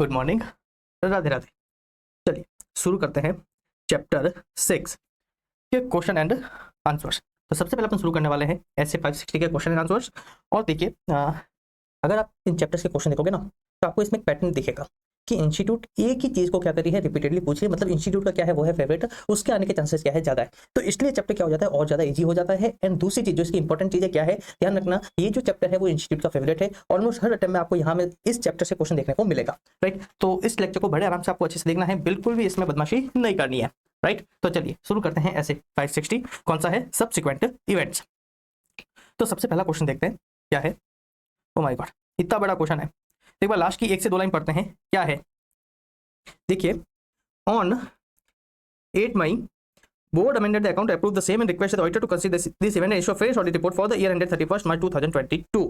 Good morning, Radhe Radhe. चलिए शुरू करते हैं चैप्टर 6 के क्वेश्चन एंड आंसर्स। तो सबसे पहले अपन शुरू करने वाले हैं ऐसे 560 के क्वेश्चन एंड आंसर्स। और देखिए अगर आप इन चैप्टर्स के क्वेश्चन देखोगे ना तो आपको इसमें एक पैटर्न दिखेगा कि इंस्टीट्यूट एक ही चीज को क्या करी है, रिपीटेडली पूछी है। मतलब इंस्टीट्यूट का क्या है, वो है फेवरेट, उसके आने के चांसेस क्या है, ज्यादा है। तो इसलिए चैप्टर क्या हो जाता है, और ज्यादा इजी हो जाता है। एंड दूसरी चीज जो इसकी इंपॉर्टेंट चीज है क्या है, ध्यान रखना, ये जो चैप्टर है वो इंस्टीट्यूट का फेवरेट है। ऑलमोस्ट हर अटेम्प्ट में आपको यहाँ में इस चैप्टर से क्वेश्चन देखने को मिलेगा, राइट। तो इस लेक्चर को बड़े आराम से आपको अच्छे से देखना है, बिल्कुल भी इसमें बदमाशी नहीं करनी है, राइट। तो चलिए शुरू करते हैं ऐसे 560। कौन सा है, सब्सिक्वेंट इवेंट्स। तो सबसे पहला क्वेश्चन देखते हैं क्या है। ओ माय गॉड, इतना बड़ा क्वेश्चन है। एक बार लास्ट की 1 से 2 लाइन पढ़ते हैं, क्या है। देखिए, ऑन 8 मई board amended the account, approved the same and requested the auditor to consider this event and issue a fresh audit report for the year ended 31st March 2022.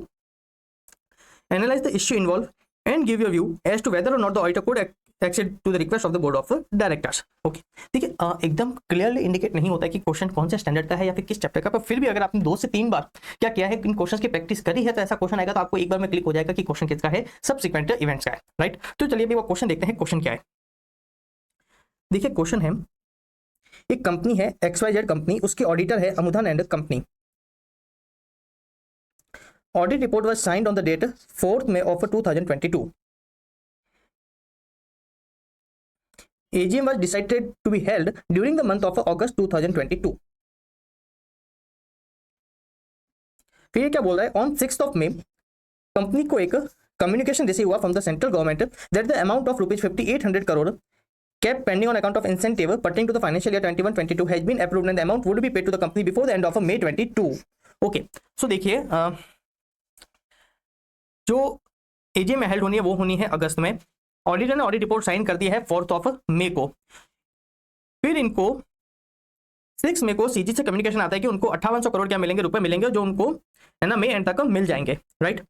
Analyze the issue involved and give your view as to whether or not the auditor could accede to the request of the board of directors. Okay, ठीक है। एकदम clearly indicate नहीं होता है कि question कौन से standard का है या फिर किस चैप्टर का, पर फिर भी अगर आपने 2 से 3 बार क्या किया है, इन क्वेश्चंस की प्रैक्टिस करी है, तो ऐसा क्वेश्चन आएगा तो आपको एक बार में क्लिक हो जाएगा कि क्वेश्चन किसका है, सब्सिक्वेंट इवेंट्स का है, राइट। तो चलिए अभी वो क्वेश्चन देखते हैं, क्वेश्चन क्या है। देखिए क्वेश्चन है, एक कंपनी है XYZ कंपनी, उसके ऑडिटर है Amudhan and company. Audit report was signed on the date 4th May of 2022. AGM was decided to be held during the month of August 2022. फिर क्या बोल रहा है, on 6th of May company को एक communication receive हुआ from the central government that the amount of ₹5800 crore kept pending on account of incentive pertaining to the financial year 21-22 has been approved and the amount would be paid to the company before the end of May 22. Okay, so देखिए जो AGM held होनी है वो होनी है अगस्त में। Auditor ने audit report sign कर दी है 4th May को। फिर इनको 6 May को सीजी से कम्युनिकेशन आता है कि उनको 5800 करोड़ क्या मिलेंगे, रुपए मिलेंगे, जो उनको है ना मई एंड तक मिल जाएंगे, राइट।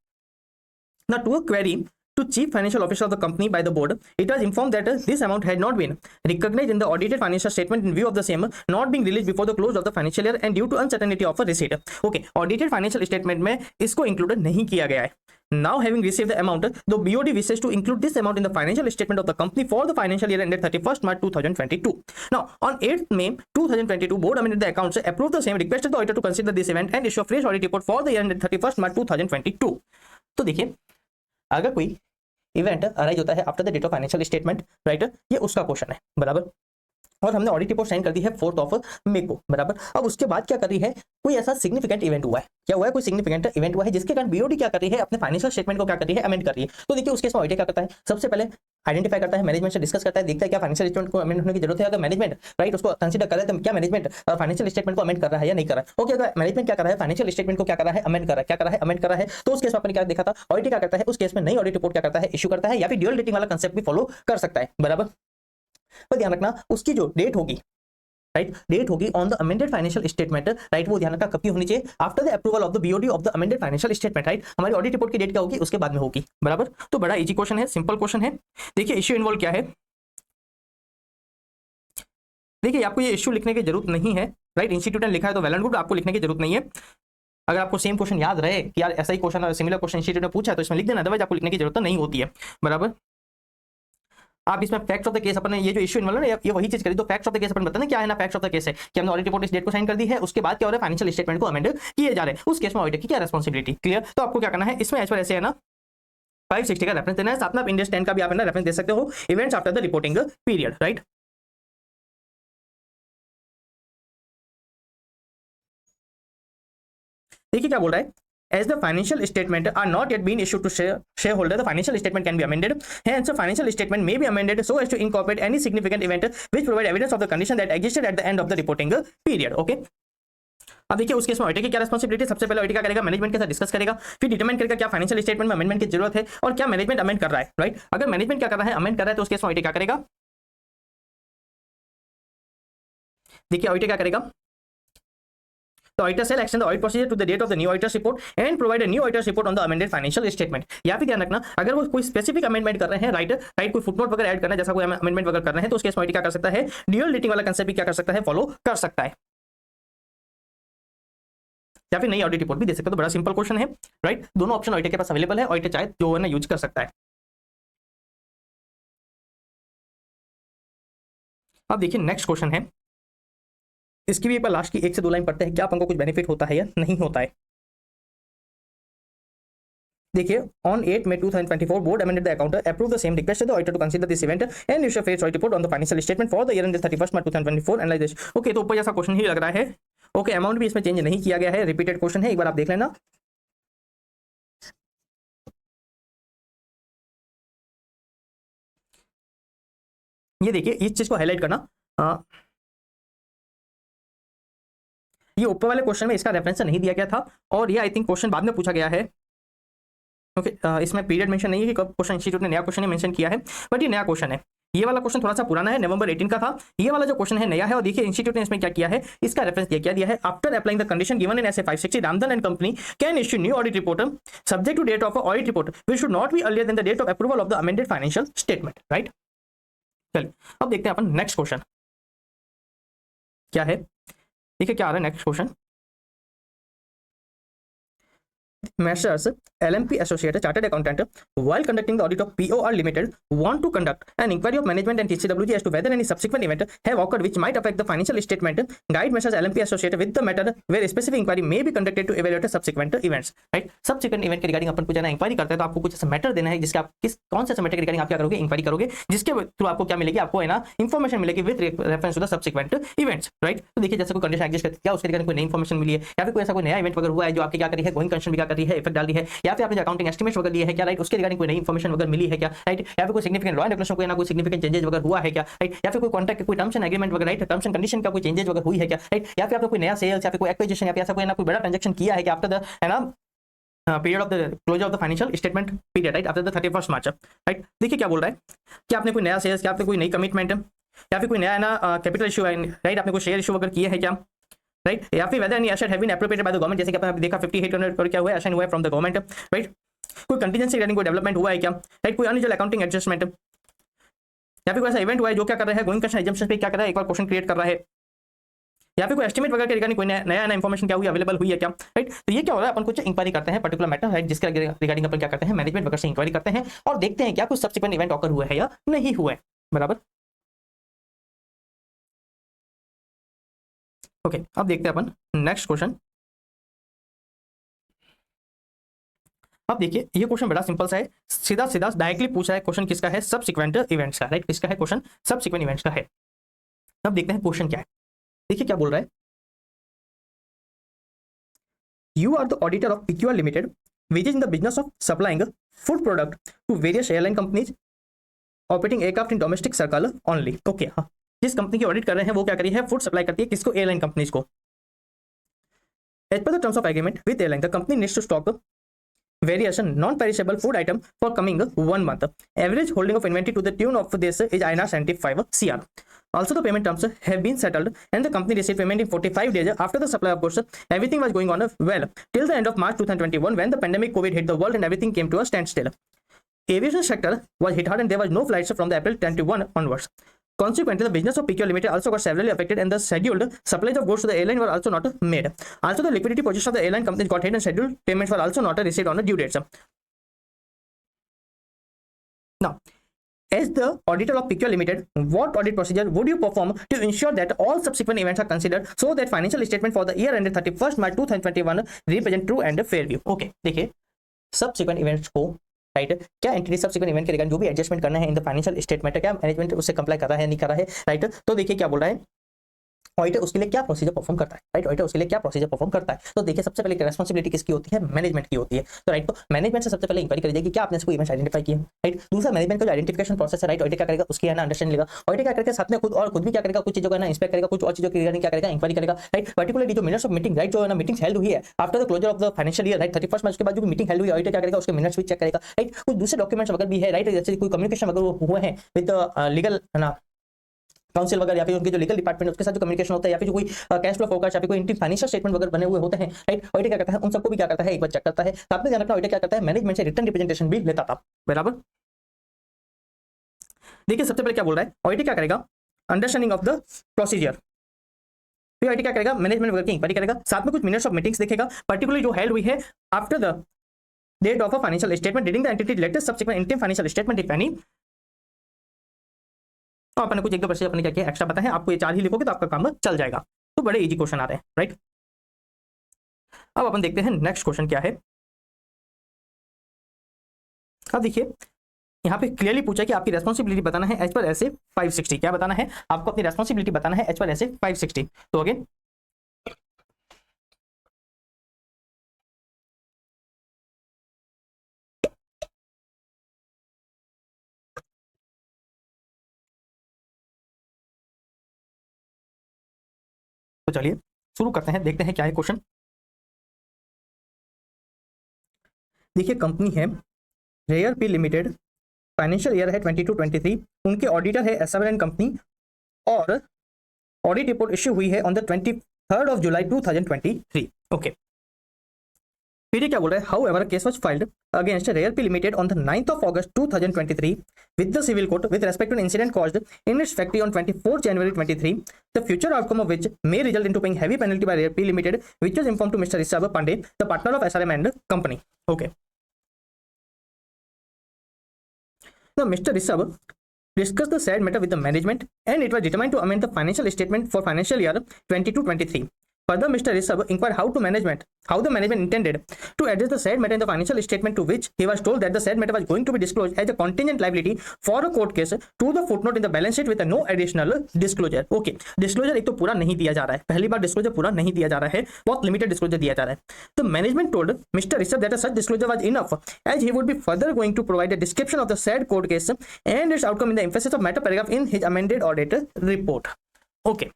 ना to query to Chief Financial Officer of the company by the board, it was informed that this amount had not been recognized in the audited financial statement in view of the same not being released before the close of the financial year and due to uncertainty of a receipt. Okay, audited financial statement में इसको included नहीं किया गया है। Now having received the amount, the BOD wishes to include this amount in the financial statement of the company for the financial year ended 31st March 2022. Now, on 8th May 2022, board amended the accounts, approved the same, requested the auditor to consider this event and issue a fresh audit report for the year ended 31st March 2022. तो देखिए, अगर कोई event arise होता है after the date of financial statement, right, ये उसका question है, बराबर। और हमने ऑडिट रिपोर्ट साइन कर दी है 4th May को, बराबर। अब उसके बाद क्या कर रही है, कोई ऐसा सिग्निफिकेंट इवेंट हुआ है, क्या हुआ है, कोई सिग्निफिकेंट इवेंट हुआ है जिसके कारण बीओडी क्या कर रही है, अपने फाइनेंशियल स्टेटमेंट को क्या कर रही है, अमेंड कर रही है। तो देखिए उसके ऑडिटर क्या करता है, सबसे पहले आइडेंटिफाई करता है, मैनेजमेंट से डिस्कस करता है, देखता है क्या फाइनेंशियल स्टेटमेंट को अमेंड होने की जरूरत है। अगर मैनेजमेंट राइट उसको कंसीडर करे तो क्या मैनेजमेंट फाइनेंशियल स्टेटमेंट को अमेंड कर रहा है या नहीं कर रहा है। ओके, अगर मैनेजमेंट क्या कर रहा है, फाइनेंशियल स्टेटमेंट को क्या कर रहा है, अमेंड कर रहा है, क्या कर रहा है, अमेंड कर रहा है, तो उस केस में अपन क्या देखा था, ऑडिटर क्या करता है, उस केस में नई ऑडिट रिपोर्ट क्या करता है, इशू करता है, या फिर ड्यूअल डेटिंग वाला कंसेप्ट भी फॉलो कर सकता है, बराबर। पर ध्यान रखना उसकी जो डेट होगी, राइट, डेट होगी on the amended financial statement, right, वो ध्यान रखना कब की होनी चाहिए, after the approval of the BOD of the amended financial statement, right. हमारी ऑडिट रिपोर्ट की डेट क्या होगी, उसके बाद में होगी, बराबर। तो बड़ा इजी क्वेश्चन है, सिंपल क्वेश्चन है। देखिए इश्यू इन्वॉल्व क्या है, देखिए आपको ये इश्यू लिखने की जरूरत नहीं है, राइट। इंस्टीट्यूट ने लिखा है तो वेल एंड गुड, आपको लिखने की जरूरत नहीं है। अगर आपको सेम क्वेश्चन याद रहे कि यार ऐसा ही क्वेश्चन और सिमिलर क्वेश्चन इंस्टीट्यूट ने पूछा है तो इसमें लिख देना, अदरवाइज आपको लिखने की जरूरत नहीं होती है, बराबर। आप इसमें फैक्ट्स ऑफ द केस अपन ये जो इश्यू इन्वॉल्व है ये वही चीज करी, तो फैक्ट्स ऑफ द केस अपन बताते हैं क्या है ना। फैक्ट्स ऑफ द केस है कि हमने ऑडिट रिपोर्ट इस डेट को साइन कर दी है, उसके बाद क्या हो रहा है, फाइनेंशियल स्टेटमेंट को अमेंड किए जा रहे हैं, उस केस में ऑडिटर की क्या रिस्पांसिबिलिटी, क्लियर। तो आपको क्या करना है इसमें, एज पर ऐसे है ना 560 का रेफरेंस देना है, साथ में आप इंडेक्स 10 का भी आप ना रेफरेंस दे सकते हो, events after the reporting period, right. देखिए क्या बोल रहा है, as the financial statement are not yet been issued to shareholder, the financial statement can be amended. Hence, the financial statement may be amended so as to incorporate any significant event which provide evidence of the condition that existed at the end of the reporting period. Okay. अब देखिए उस case में auditor की क्या responsibility, सबसे पहले auditor क्या करेगा, मैनेजमेंट के साथ डिस्कस करेगा, फिर डिटरमाइन करेगा क्या फाइनेंशियल स्टेटमेंट में अमेंडमेंट की जरूरत है और क्या मैनेजमेंट अमेंड कर रहा है, राइट। अगर मैनेजमेंट क्या कर रहा है, अमेंड कर रहा है, तो उस केस में ऑडिटर क्या करेगा, देखिए ऑडिटर क्या करेगा, तो auditor shall extend the audit procedure to the date of the new auditor's report and provide a new auditor's report on the amended financial statement. या फिर ध्यान रखना अगर वो कोई स्पेसिफिक अमेंडमेंट कर रहे हैं, राइट, कोई फुटनोट वगैरह ऐड करना है, जैसा कोई अमेंडमेंट वगैरह कर रहे हैं, तो उस केस में ऑडिटर क्या कर सकता है, ड्यूअल डेटिंग वाला कंसेप्ट भी क्या कर सकता है, फॉलो कर सकता है, या फिर नई ऑडिट रिपोर्ट भी दे सकता है। तो बड़ा सिंपल क्वेश्चन है, राइट। दोनों ऑप्शन ऑडिटर के पास अवेलेबल है, ऑडिटर चाहे जो है ना यूज कर सकता है। अब देखिए नेक्स्ट क्वेश्चन है, इसकी भी एक बार लास्ट की 1 से 2 लाइन पढ़ते हैं, क्या अपन को कुछ बेनिफिट होता है या नहीं होता है। देखिए, on 8 May 2024 board amended the account, approved the same, requested the auditor to consider this event and issue a fair audit report on the financial statement for the year ended 31st March 2024 analysis। Okay, तो ऊपर जैसा question ही लग रहा है। Okay, amount भी इसमें change नहीं किया गया है, रिपीटेड क्वेश्चन है, एक बार आप देख लेना। ये देखिए, इस चीज को हाईलाइट करना, ये ऊपर वाले क्वेश्चन में इसका रेफरेंस नहीं दिया गया था, और ये आई थिंक क्वेश्चन बाद में पूछा गया है। ओके, इसमें पीरियड मेंशन नहीं है कि कब क्वेश्चन इंस्टीट्यूट ने नया क्वेश्चन मेंशन किया है, बट ये नया क्वेश्चन है। ये वाला क्वेश्चन थोड़ा सा पुराना है, नवंबर 18 का था। ये वाला जो क्वेश्चन है नया है, और देखिए इंस्टीट्यूट ने इसमें क्या किया है, इसका रेफरेंस क्या दिया है, after applying the condition given in SA 560 Ramdhan and company can issue new audit report subject to date of audit report which should not be earlier than the date of approval of the amended financial statement, right. चलिए अब देखते हैं अपन next question क्या है। देखिए क्या आ रहा है next question, Messrs. LMP Associate Chartered Accountant, while conducting the audit of POR Limited, want to conduct an inquiry of management and TCWG as to whether any subsequent event have occurred which might affect the financial statement. Guide Messrs. LMP Associate with the matter where specific inquiry may be conducted to evaluate subsequent events. Right? Subsequent event के regarding अपन कुछ inquiry करते हैं, तो आपको कुछ ऐसा matter देना है जिसके आप कौन से मैटर के रिगार्डिंग आप क्या करोगे, इंक्वायरी करोगे, जिसके थ्रू आपको क्या मिलेगी, आपको है ना इंफॉर्मेशन मिलेगी with reference to the subsequent events, right. तो देखिए जैसे कोई कंडीशन एग्जिस्ट करती है, क्या उसके रिगार्डिंग कोई नई इंफॉर्मेशन मिली है, या फिर कोई ऐसा कोई नया इवेंट वगैरह हुआ है जो आपके क्या करी है, गोइंग कंडीशन भी क्या कर रही है, इफेक्ट डाल रही है, या फिर आपने अकाउंटिंग एस्टिमेट्स वगैरह लिए है क्या, राइट, उसके रिगार्डिंग कोई नई इंफॉर्मेशन वगैरह मिली है क्या, राइट, या फिर कोई सिग्निफिकेंट लॉ एंड रेगुलेशन कोई ना कोई सिग्निफिकेंट चेंजेस वगैरह हुआ है क्या, राइट, या फिर कोई कॉन्ट्रैक्ट कोई टर्म्स एंड एग्रीमेंट वगैरह, राइट, टर्म्स एंड कंडीशन का कोई चेंजेस वगैरह हुई है क्या, राइट, या फिर आपने कोई नया सेल्स या फिर कोई एक्विजिशन या फिर ऐसा कोई ना कोई बड़ा ट्रांजैक्शन किया है कि आफ्टर द है ना period of the closure of the financial statement period, right, after the 31st March, right. देखिए क्या बोल रहा है कि आपने कोई नया सेल्स, क्या आपने कोई नई कमिटमेंट या फिर कोई नया ना कैपिटल इशू है, राइट, आपने कोई शेयर इशू वगैरह किए है क्या, राइट, या फिर whether any asset have been appropriated by the government, जैसे कि आपने देखा 5800 करोड़ क्या हुआ है, असाइन हुआ है फ्रॉम द गवर्नमेंट, राइट, कोई कंटीजेंसी रिगार्डिंग कोई डेवलपमेंट हुआ है क्या, राइट, कोई अनयूजुअल अकाउंटिंग एडजस्टमेंट या फिर कोई ऐसा इवेंट हुआ है जो क्या कर रहा है, गोइंग कंडीशन एजम्पशन पे क्या कर रहा है, एक बार क्वेश्चन क्रिएट कर रहा है, या फिर कोई एस्टिमेट वगैरह के रिगार्डिंग कोई नया इंफॉर्मेशन क्या हुई अवेलेबल हुई है क्या, राइट। तो ये क्या हो रहा है, अपन कुछ इंक्वायरी करते हैं पर्टिकुलर मैटर, राइट, जिसके रिगार्डिंग अपन क्या करते हैं, मैनेजमेंट वगैरह से इंक्वायरी करते हैं और देखते हैं क्या कुछ सब्सिक्वेंट इवेंट ऑकर हुआ है या नहीं हुआ है, बराबर। ओके, अब देखते हैं अपन नेक्स्ट क्वेश्चन। अब देखिए ये क्वेश्चन बड़ा सिंपल सा है, सीधा सीधा डायरेक्टली पूछा है, क्वेश्चन किसका है, सबसिक्वेंट इवेंट्स का, राइट, किसका है क्वेश्चन, सबसिक्वेंट इवेंट्स का है। अब देखते हैं क्वेश्चन क्या है। देखिए क्या बोल रहा है, you are the auditor of PQR limited which is in the business of supplying food product to various airline companies operating aircraft in domestic circle only। Okay, हाँ, जिस कंपनी की ऑडिट कर रहे हैं वो क्या करी है, फूड सप्लाई करती है किसको, एयरलाइन कंपनीज को। As per the terms of agreement with airline the company needs to stock variation non-perishable food item for coming 1 month. Average holding of inventory to the tune of this is INR 75 CR. Also the payment terms have been settled and the company received payment in 45 days after the supply of goods. Everything was going on well till the end of March 2021 when the pandemic COVID hit the world and everything came to a standstill. Aviation sector was hit hard and there was no flights from the April 21 onwards. Consequently, the business of PQR Limited also got severely affected and the scheduled supplies of goods to the airline were also not made. Also, the liquidity position of the airline companies got hit and scheduled payments were also not received on the due dates. Now, as the auditor of PQR Limited, what audit procedure would you perform to ensure that all subsequent events are considered so that financial statement for the year ended 31st March 2021 represent true and fair view? Okay, देखिए subsequent events को, right, क्या entity subsequent event के regarding जो भी adjustment करना है in the financial statement, क्या management उससे कंप्लाई कर रहा है नहीं कर रहा है, राइट। तो देखिए क्या बोल रहा है, ऑडिटर उसके लिए क्या प्रोसीजर परफॉर्म करता है, राइट, ऑडिटर उसके लिए क्या प्रोसीजर परफॉर्म करता है। तो देखिए सबसे पहले रेस्पॉन्सिबिलिटी किसकी होती है, मैनेजमेंट की होती है, तो राइट, तो मैनेजमेंट से सबसे पहले इंक्वायरी करी जाएगी क्या आपने कोई इवेंट्स आइडेंटिफाई किया, राइट। दूसरा मैनेजमेंट का जो आइडेंटिफिकेशन प्रोसेस है, राइट, ऑडिटर क्या करेगा, उसकी है ना अंडरस्टैंडिंग लेगा, ऑडिटर क्या करेगा साथ में खुद भी क्या करेगा, कुछ चीजों का ना इंस्पेक्ट करेगा, कुछ और चीजों की रिगार्डिंग क्या करेगा, इंक्वायरी करेगा, राइट। पर्टिकुलरली जो मिनट्स ऑफ मीटिंग, राइट, जो है ना मीटिंग्स हेल्ड हुई है after the closure of the financial year, right, 31st March के बाद जो मीटिंग हेल्ड हुई है, ऑडिटर क्या करेगा, उसके मिनट्स भी चेक करेगा, राइट। कुछ दूसरे डॉक्यूमेंट्स वगैरह भी है, राइट, जैसे कोई कम्युनिकेशन वगैरह हुए हैं विद लीगल ना काउंसिल वगैरह या फिर उनके जो लीगल डिपार्टमेंट उसके साथ जो कम्युनिकेशन होता है, या फिर जो कोई कैश फ्लो फोरकास्ट या फिर कोई इंटरनल फाइनेंशियल स्टेटमेंट वगैरह बने हुए होते हैं, राइट, ऑडिटर क्या करता है, उन सबको भी क्या करता है, एक बार चेक करता है। साथ में ध्यान रखना ऑडिटर क्या करता है, मैनेजमेंट से रिटर्न रिप्रेजेंटेशन भी लेता था, बराबर। देखिए सबसे पहले क्या बोल रहा है, ऑडिटर क्या करेगा, अंडरस्टैंडिंग ऑफ द प्रोसीजर, फिर ऑडिटर क्या करेगा, मैनेजमेंट वगैरह की इंक्वायरी करेगा, साथ में कुछ मिनट्स ऑफ मीटिंग्स देखेगा पर्टिकुलरली जो हेल्ड हुई है after the date of a financial statement reading the entity latest subsequent interim financial statement if any, और अपने कुछ 1-2 अपने क्या किया एक्स्ट्रा पता है, आपको ये 4 ही लिखोगे तो आपका काम चल जाएगा। तो बड़े इजी क्वेश्चन आ रहे हैं, राइट। अब अपन देखते हैं नेक्स्ट क्वेश्चन क्या है। अब देखिए यहाँ पे क्लियरली पूछा कि आपकी रेस्पॉन्सिबिलिटी बताना है एज पर ऐसे 560। क्या बताना है आपको? अपनी रेस्पॉन्सिबिलिटी बताना है एज पर ऐसे 560। तो अगेन तो चलिए शुरू करते हैं, देखते हैं क्या है क्वेश्चन। देखिए कंपनी है Rare P limited, financial year है 22-23, उनके ऑडिटर है एसआर एंड कंपनी, और ऑडिट रिपोर्ट इश्यू हुई है on the 23rd of July 2023। Okay, फिर ये क्या बोल रहा है? However case was filed against Rare P limited on the 9th of August 2023 with the civil court with respect to an incident caused in its factory on 24 January 23, the future outcome of which may result into paying heavy penalty by Rare P limited which was informed to mister Rishabh Pandey the partner of SRM and company. Okay, now Mr. Rishabh discussed the said matter with the management and it was determined to amend the financial statement for financial year 22-23. Further, Mr. Rishabh inquired how the management intended to address the said matter in the financial statement, to which he was told that the said matter was going to be disclosed as a contingent liability for a court case to the footnote in the balance sheet with a no additional disclosure. Okay, disclosure एक तो पूरा नहीं दिया जा रहा है, पहली बार disclosure पूरा नहीं दिया जा रहा है, बहुत limited disclosure दिया जा रहा है। The management told Mr. Rishabh that such disclosure was enough as he would be further going to provide a description of the said court case and its outcome in the emphasis of matter paragraph in his amended audit report. Okay,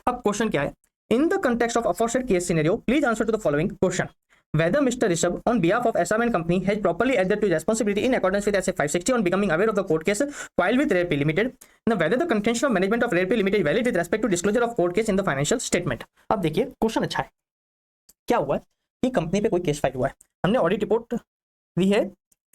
अब question क्या है? In the context of aforesaid case scenario please answer to the following question. Whether Mr. Rishabh on behalf of SRM company has properly adhered to his responsibility in accordance with SA 560 on becoming aware of the court case filed with RareP Limited. Now, whether the contention of management of RareP Limited is valid with respect to disclosure of court case in the financial statement. अब देखिए question अच्छा है। क्या हुआ है कि company पे कोई केस फाइल हुआ है, हमने ऑडिट रिपोर्ट दी है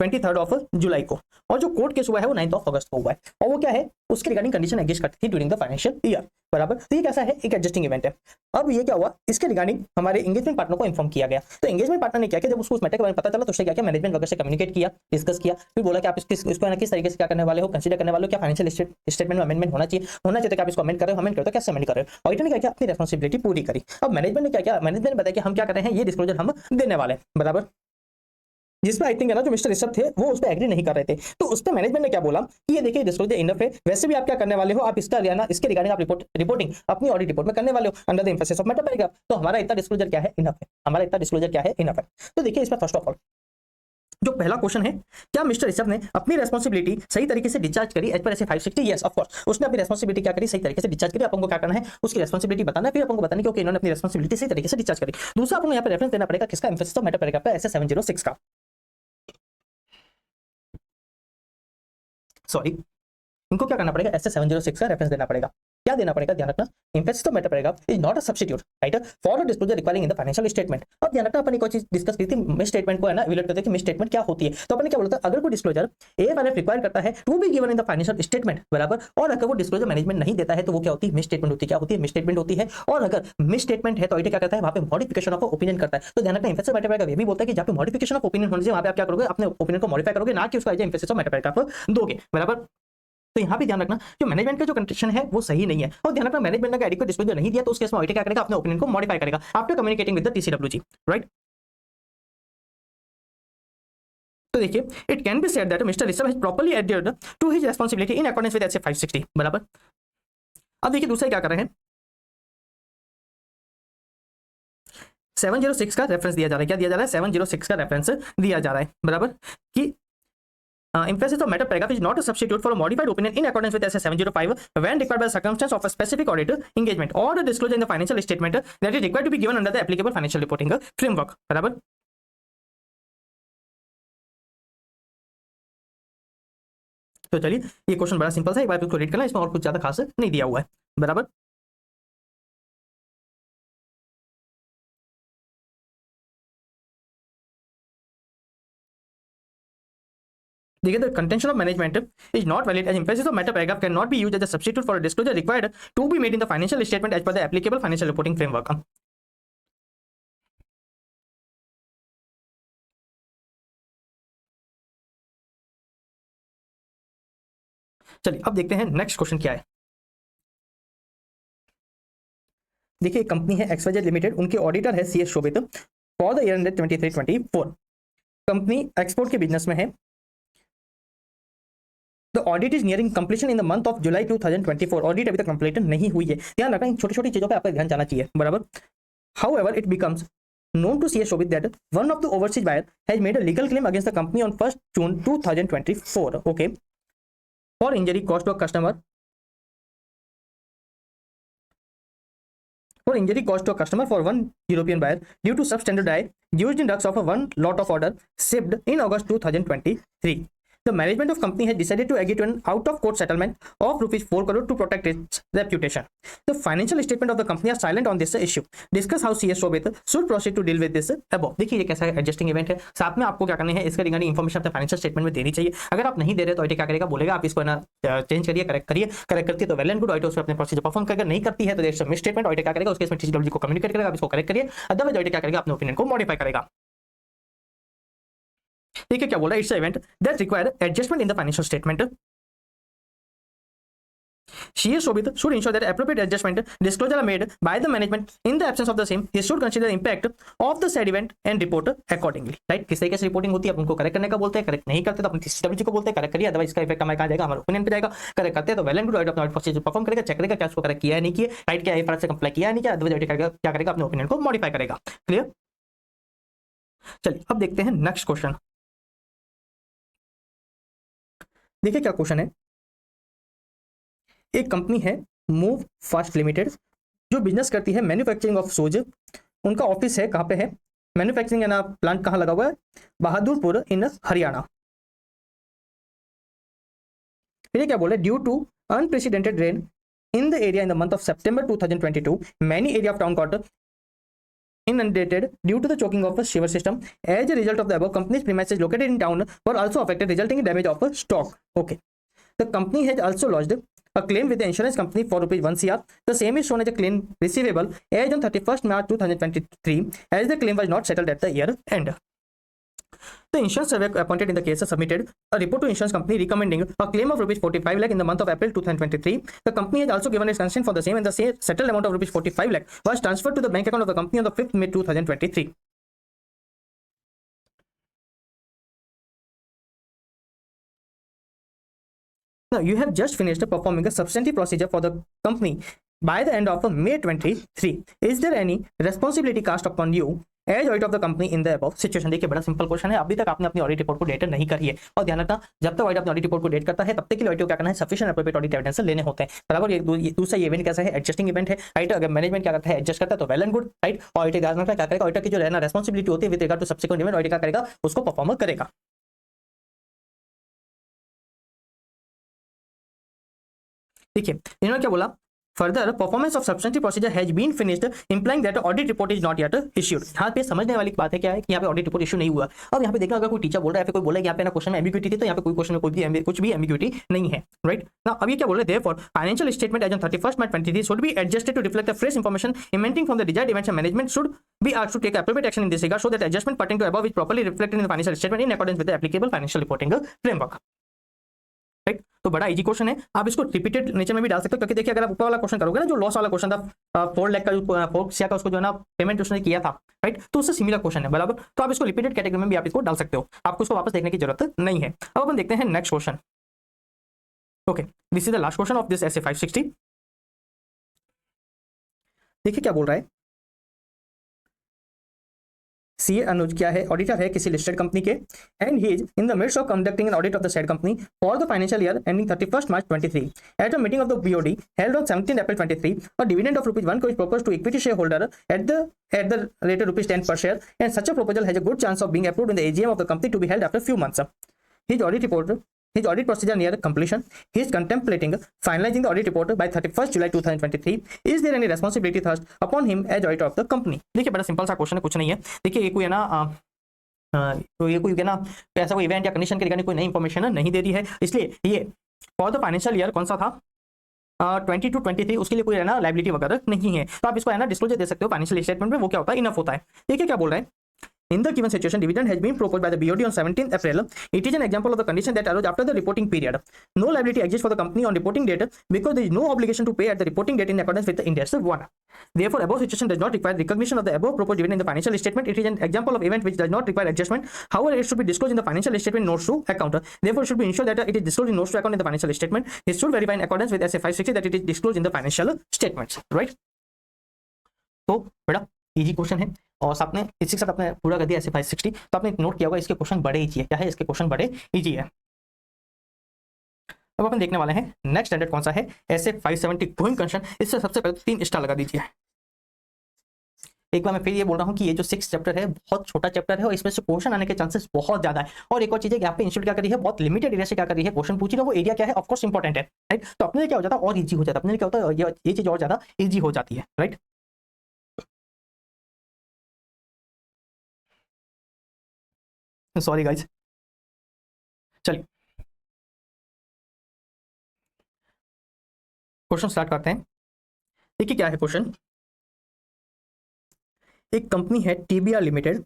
23rd of July को, और जो कोर्ट केस हुआ है वो 9th of August को हुआ है, और वो क्या है उसके रिगार्डिंग कंडीशन एडजस्ट करती थी ड्यूरिंग द फाइनेंशियल ईयर, बराबर। तो ये कैसा है? एक एडजस्टिंग इवेंट है। अब ये क्या हुआ, इसके रिगार्डिंग हमारे एंगेजमेंट पार्टनर को इन्फॉर्म किया गया। तो एंगेजमेंट पार्टनर ने क्या किया, जब उसको उस मैटर के बारे में पता चला तो उसने क्या किया, मैनेजमेंट वगैरह से कम्युनिकेट किया, डिस्कस किया, फिर बोला कि आप इसको किस तरीके से क्या करने वाले हो, कंसीडर करने वाले हो, क्या फाइनेंशियल स्टेटमेंट में अमेंडमेंट होना चाहिए तो क्या आप इसको अमेंड कर रहे हो, अमेंड करो तो कैसे अमेंड कर रहे हो। ऑडिटर ने क्या किया, अपनी रेस्पॉन्सिबिलिटी पूरी करी। अब मैनेजमेंट ने क्या किया, मैनेजमेंट ने बताया कि हम क्या कर रहे हैं, ये डिस्क्लोजर हम देने वाले हैं, बराबर। जिसमें आई थिंक है ना जो मिस्टर ऋषभ थे वो उस पर एग्री नहीं कर रहे थे, तो उस पर मैनेजमेंट ने क्या बोला कि ये देखिए डिस्क्लोजर इनफ है, वैसे भी आप क्या करने वाले हो, आप इसका इसके रिगार्डिंग आप रिपोर्टिंग अपनी ऑडिट रिपोर्ट में करने वाले हो under the emphasis of matter paragraph. तो हमारा इतना डिस्क्लोजर क्या है, इनफ है, हमारा इतना डिस्क्लोजर क्या है, इनफ है। तो देखिए इसमें फर्स्ट ऑफ ऑल जो पहला क्वेश्चन है, क्या मिस्टर ऋषभ ने अपनी रेस्पॉन्सिबिलिटी सही तरीके से डिस्चार्ज करी एज पर ऐसे 560? यस ऑफ कोर्स, उसने अपनी रेस्पॉन्सिबिलिटी क्या करी, सही तरीके से डिस्चार्ज करी। अपन को क्या करना है, उसकी रेस्पॉन्सिबिलिटी बताना है, फिर अपन को बताना है कि ओके इन्होंने अपनी रेस्पॉन्सिबिलिटी सही तरीके से डिस्चार्ज करी। दूसरा अपन को यहाँ पे रेफरेंस देना पड़ेगा किसका, एम्फेसिस ऑफ मैटर पैराग्राफ पे, ऐसे 706 का, सॉरी इनको क्या करना पड़ेगा, एसए 706 का रेफरेंस देना पड़ेगा। क्या देना पड़ेगा, ध्यान रखना, emphasis of matter paragraph is not a substitute right for a disclosure requiring in the financial statement. अब ध्यान रखना, अपन एक और चीज डिस्कस की थी, मिस स्टेटमेंट को है ना इवैल्यूएट करते हैं कि मिस स्टेटमेंट क्या होती है। तो अपन ने क्या बोला था, अगर कोई डिस्क्लोजर एएफआरएफ रिक्वायर करता है to be given in the financial statement, बराबर, और अगर वो डिस्क्लोजर मैनेजमेंट नहीं देता है तो वो क्या होती है, मिस स्टेटमेंट होती है। क्या होती है, मिस स्टेटमेंट होती है। और अगर मिस स्टेटमेंट है तो ऑडिटर क्या करता है, वहां पे मॉडिफिकेशन ऑफ ओपिनियन करता है। तो ध्यान रखना, एम्फेसिस ऑफ मैटर पैराग्राफ ये भी बोलता है कि जहां पे मॉडिफिकेशन ऑफ ओपिनियन होने से वहां पे आप क्या करोगे, अपने ओपिनियन को मॉडिफाई करोगे, ना कि उसको as emphasis of matter paragraph दोगे, बराबर। तो यहाँ पे ध्यान रखना जो मैनेजमेंट का जो कंडीशन है वो सही नहीं है, और ध्यान रखना मैनेजमेंट ने एडिक्वेट डिस्क्लोजर नहीं दिया तो उस केस में ऑडिटर क्या करेगा, अपने ओपिनियन को मॉडिफाई करेगा after communicating with the TCWG, right. तो देखिए it can be said that mister Rishabh has properly adhered to his responsibility in accordance with SA 560, बराबर। अब देखिए दूसरा क्या कर रहे हैं, 706 का रेफरेंस दिया जा रहा है। क्या दिया जा रहा है, 706 का रेफरेंस दिया जा रहा है, बराबर, कि emphasis of matter paragraph is not a substitute for a modified opinion in accordance with SA 705 when required by the circumstance of a specific audit engagement or the disclosure in the financial statement that is required to be given under the applicable financial reporting framework, बराबर। तो चलिए ये question बड़ा simple था, एक बार इसको read करना, इसमें और कुछ ज्यादा खास नहीं दिया हुआ है, बराबर। देखिए the contention of management is not valid as emphasis of matter paragraph cannot be used as a substitute for a disclosure required to be made in the financial statement as per the applicable financial reporting framework। चलिए अब देखते हैं next question क्या है। देखिए company है XYZ limited, उनके auditor है CS Shobhit for the year ended 23-24। Company export के बिजनेस में है। The audit is nearing completion in the month of July 2024। Audit अभी तक कंप्लीट नहीं हुई है। ध्यान रखना, इन छोटी छोटी चीजों पे आपका ध्यान जाना चाहिए, बराबर। However it becomes known to CS Shobhit that one of the overseas buyer has made a legal claim against the company on 1st June 2024, okay, for injury caused to a customer for one European buyer due to substandard dye used in drugs of a one lot of order shipped in August 2023. The management of company has decided to agree to an out-of-court settlement of rupees 4 crore to protect its reputation. The financial statement of the company are silent on this issue. Discuss how CS Shobhit should proceed to deal with this above. देखिए ये कैसा adjusting event है, साथ में आपको क्या करना है, इसका रिगार्डिंग इन्फॉर्मेशन अपने फाइनेंशियल स्टेटमेंट में देनी चाहिए। अगर आप नहीं दे रहे तो ऑडिट क्या करेगा, बोलेगा आप इसको ना चेंज करिए, करेक्ट करिए। करेक्ट करती है तो वेल एंड गुड, ऑडिट उसमें अपने प्रोसीजर परफॉर्म करेगा। नहीं करती है तो देयर मिस स्टेटमेंट, ऑडिट क्या करेगा, उसके इसमें TCW को कम्युनिकेट करेगा, आप इसको करेक्ट करिए। अदरवाइज ऑडिट क्या करेगा, अपने ओपिनियन को मॉडिफाई करेगा। देखिए क्या बोल रहा है, it's event that require adjustment in the financial statement. CS Shobhit should ensure that appropriate adjustment disclosure are made by the management in the absence of the same. He should consider the impact of the said event and report accordingly. Right, किस तरीके से reporting होती है, आप उनको correct करने का बोलते हैं, करेक्ट नहीं करते तो अपने TCW को बोलते हैं करेक्ट करिए, अदरवाइज इसका इफेक्ट हमारे कहां जाएगा, हमारे ओपिनियन पे जाएगा। करेक्ट करते हैं तो वेल एंड गुड, ऑडिट अपना प्रोसीजर परफॉर्म करेगा, चेक करेगा क्या उसको करेक्ट किया है नहीं किया, राइट, क्या फर्क से कंप्लाई किया है नहीं किया, अदरवाइज ऑडिट क्या करेगा, अपने ओपिनियन को मॉडिफाई करेगा। क्लियर। चलिए अब देखते हैं नेक्स्ट क्वेश्चन। देखिए क्या क्वेश्चन है, एक कंपनी है मूव फास्ट लिमिटेड जो बिजनेस करती है मैन्युफैक्चरिंग ऑफ शूज। उनका ऑफिस है कहाँ पे है, मैन्युफैक्चरिंग है ना, प्लांट कहाँ लगा हुआ है, बहादुरपुर इन हरियाणा। फिर क्या बोले, due to unprecedented rain in the area in the month of September 2022 many area of town got inundated due to the choking of a sewer system. As a result of the above, company's premises located in town were also affected, resulting in damage of a stock. Okay, the company has also lodged a claim with the insurance company for rupees 1 crore. The same is shown as a claim receivable as on 31st March 2023, as the claim was not settled at the year end. The insurance surveyor appointed in the case submitted a report to insurance company recommending a claim of rupees 45 lakh in the month of April 2023. The company has also given its consent for the same, and the settled amount of rupees 45 lakh was transferred to the bank account of the company on the 5th May 2023. Now you have just finished performing a substantive procedure for the company by the end of May 23. Is there any responsibility cast upon you as audit of the company in the above situation? देखिए बड़ा simple question है, अभी तक आपने अपनी audit report को date नहीं करी है। और ध्यान रखना, जब तक ऑडिट अपनी ऑडिट रिपोर्ट को डेट करता है तब तक के लिए ऑडिट को क्या करना है, सफिशिएंट एप्रोप्रिएट ऑडिट एविडेंस लेने होते हैं, बराबर। ये दूसरा ये इवेंट कैसा है, एडजस्टिंग इवेंट है, राइट। अगर मैनेजमेंट क्या करता है, एडजस्ट करता है तो well and good, right. Audit क्या करेगा, ऑडिटर की जो रहना रेस्पॉन्सिबिलिटी होती है with regard to subsequent event, audit क्या करेगा, उसको परफॉर्म करेगा। देखिए इन्होंने क्या बोला, further performance of substantive procedure has been finished implying that audit report is not yet issued. यहाँ पे समझने वाली बात है क्या है कि यहाँ पे ऑडिट रिपोर्ट इशू नहीं हुआ। अब यहाँ पे देखना, अगर कोई टीचर बोल रहा है, फिर कोई बोला यहाँ पे ना क्वेश्चन में एम्बिग्यूटी थी, तो यहाँ पे कोई क्वेश्चन में कुछ भी एम्बिग्यूटी नहीं है, राइट ना। अब ये क्या बोल रहे हैं, therefore financial statement as on 31st March 2023 should be adjusted to reflect the fresh information emanating from the desired events and management should be asked to take appropriate action in this regard so that adjustment pertaining to above is properly reflected in the financial statement in accordance with the applicable financial reporting framework. Right, तो बड़ा easy question है, आप इसको repeated nature में भी डाल सकते हो, क्योंकि देखिए अगर आप ऊपर वाला क्वेश्चन करोगे ना, जो लॉस वाला क्वेश्चन था 4 लाख का, 4 CR का उसको जो है ना पेमेंट उसने किया था, राइट, तो उससे सिमिलर क्वेश्चन है, बराबर। तो आप इसको रिपीटेड कैटेगरी में भी आप इसको डाल सकते हो, आपको इसको वापस देखने की जरूरत नहीं है। अब अपन देखते हैं next question. Okay, this is the last question of this essay 560। देखिए क्या बोल रहा है, सीए अनुज क्या है, ऑडिटर है किसी लिस्टेड कंपनी के, and he is in the midst of conducting an audit of the said company for the financial year ending 31st March 23 at a meeting of the BOD held on 17 April 23 a dividend of rupees 1 crore is proposed to equity shareholder at the rate of rupees 10 per share, and such a proposal has a good chance of being approved in the AGM of the company to be held after a few months. His audit procedure near completion. He is contemplating finalizing the audit report by 31st July 2023. Is there any responsibility thrust upon him as auditor of the company? देखिए बड़ा simple सा question है, कुछ नहीं है। देखिए ये कोई है ना तो ये कोई है ना ऐसा कोई इवेंट या कंडीशन के रिगार्डिंग कोई नई इंफॉर्मेशन नहीं दे रही है, इसलिए ये फॉर द फाइनेंशियल ईयर कौन सा था 22-23, उसके लिए कोई है ना लाइबिलिटी वगैरह नहीं है, तो आप इसको है ना डिस्क्लोजर दे सकते हो फाइनेंशियल स्टेटमेंट में, वो क्या होता है, इनफ होता है। देखिए क्या बोल रहे हैं, In the given situation, dividend has been proposed by the BOD on 17th April. It is an example of the condition that arose after the reporting period. No liability exists for the company on reporting date because there is no obligation to pay at the reporting date in accordance with the Ind AS 1. Therefore, above situation does not require recognition of the above proposed dividend in the financial statement. It is an example of event which does not require adjustment. However, it should be disclosed in the financial statement notes to account. Therefore, it should be ensured that it is disclosed in notes to account in the financial statement. It should verify in accordance with SA 560 that it is disclosed in the financial statements. Right? तो बड़ा easy question है और आपने इसी के साथ आपने पूरा कर दिया ऐसे 560। तो आपने नोट किया होगा इसके क्वेश्चन बड़े इजी है। क्या है? इसके क्वेश्चन बड़े इजी है। अब अपन देखने वाले हैं नेक्स्ट स्टैंडर्ड कौन सा है, ऐसे 570 गोइंग कंसर्न। इससे सबसे पहले 3 स्टार लगा दीजिए। एक बार मैं फिर ये बोल रहा हूँ कि ये जो 6 चैप्टर है बहुत छोटा चैप्टर है और इसमें से क्वेश्चन आने के चांसेस बहुत ज्यादा है। और एक और चीज है कि यहाँ पे इंस्टीट्यूट क्या कर रही है, बहुत लिमिटेड एरिया से क्या कर रही है क्वेश्चन पूछ रही है। वो एरिया क्या है, ऑफकोर्स इंपॉर्टेंट है, राइट। तो अपने लिए क्या हो जाता है और ईजी हो जाता है, अपने लिए क्या होता है ये चीज और ज्यादा ईजी हो जाती है, राइट। सॉरी गाइज, चलिए क्वेश्चन स्टार्ट करते हैं। देखिए क्या है क्वेश्चन। एक कंपनी है TBR limited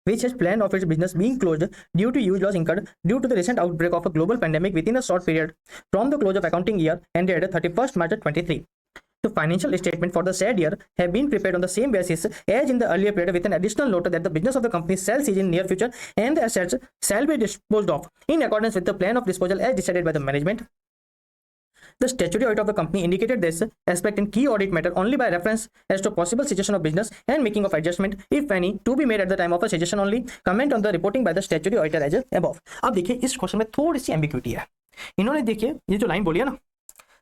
which has planned of its business being closed due to huge loss incurred due to the recent outbreak of a global pandemic within a short period from the close of accounting year ended 31st March 23. The financial statement for the said year have been prepared on the same basis as in the earlier period with an additional note that the business of the company shall cease in near future and the assets shall be disposed of in accordance with the plan of disposal as decided by the management. The statutory audit of the company indicated this aspect in key audit matter only by reference as to possible cessation of business and making of adjustment, if any, to be made at the time of a cessation only. Comment on the reporting by the statutory auditor as above. अब देखिए इस question में थोड़ी सी ambiguity है। इन्होंने देखिए ये जो लाइन बोली है ना,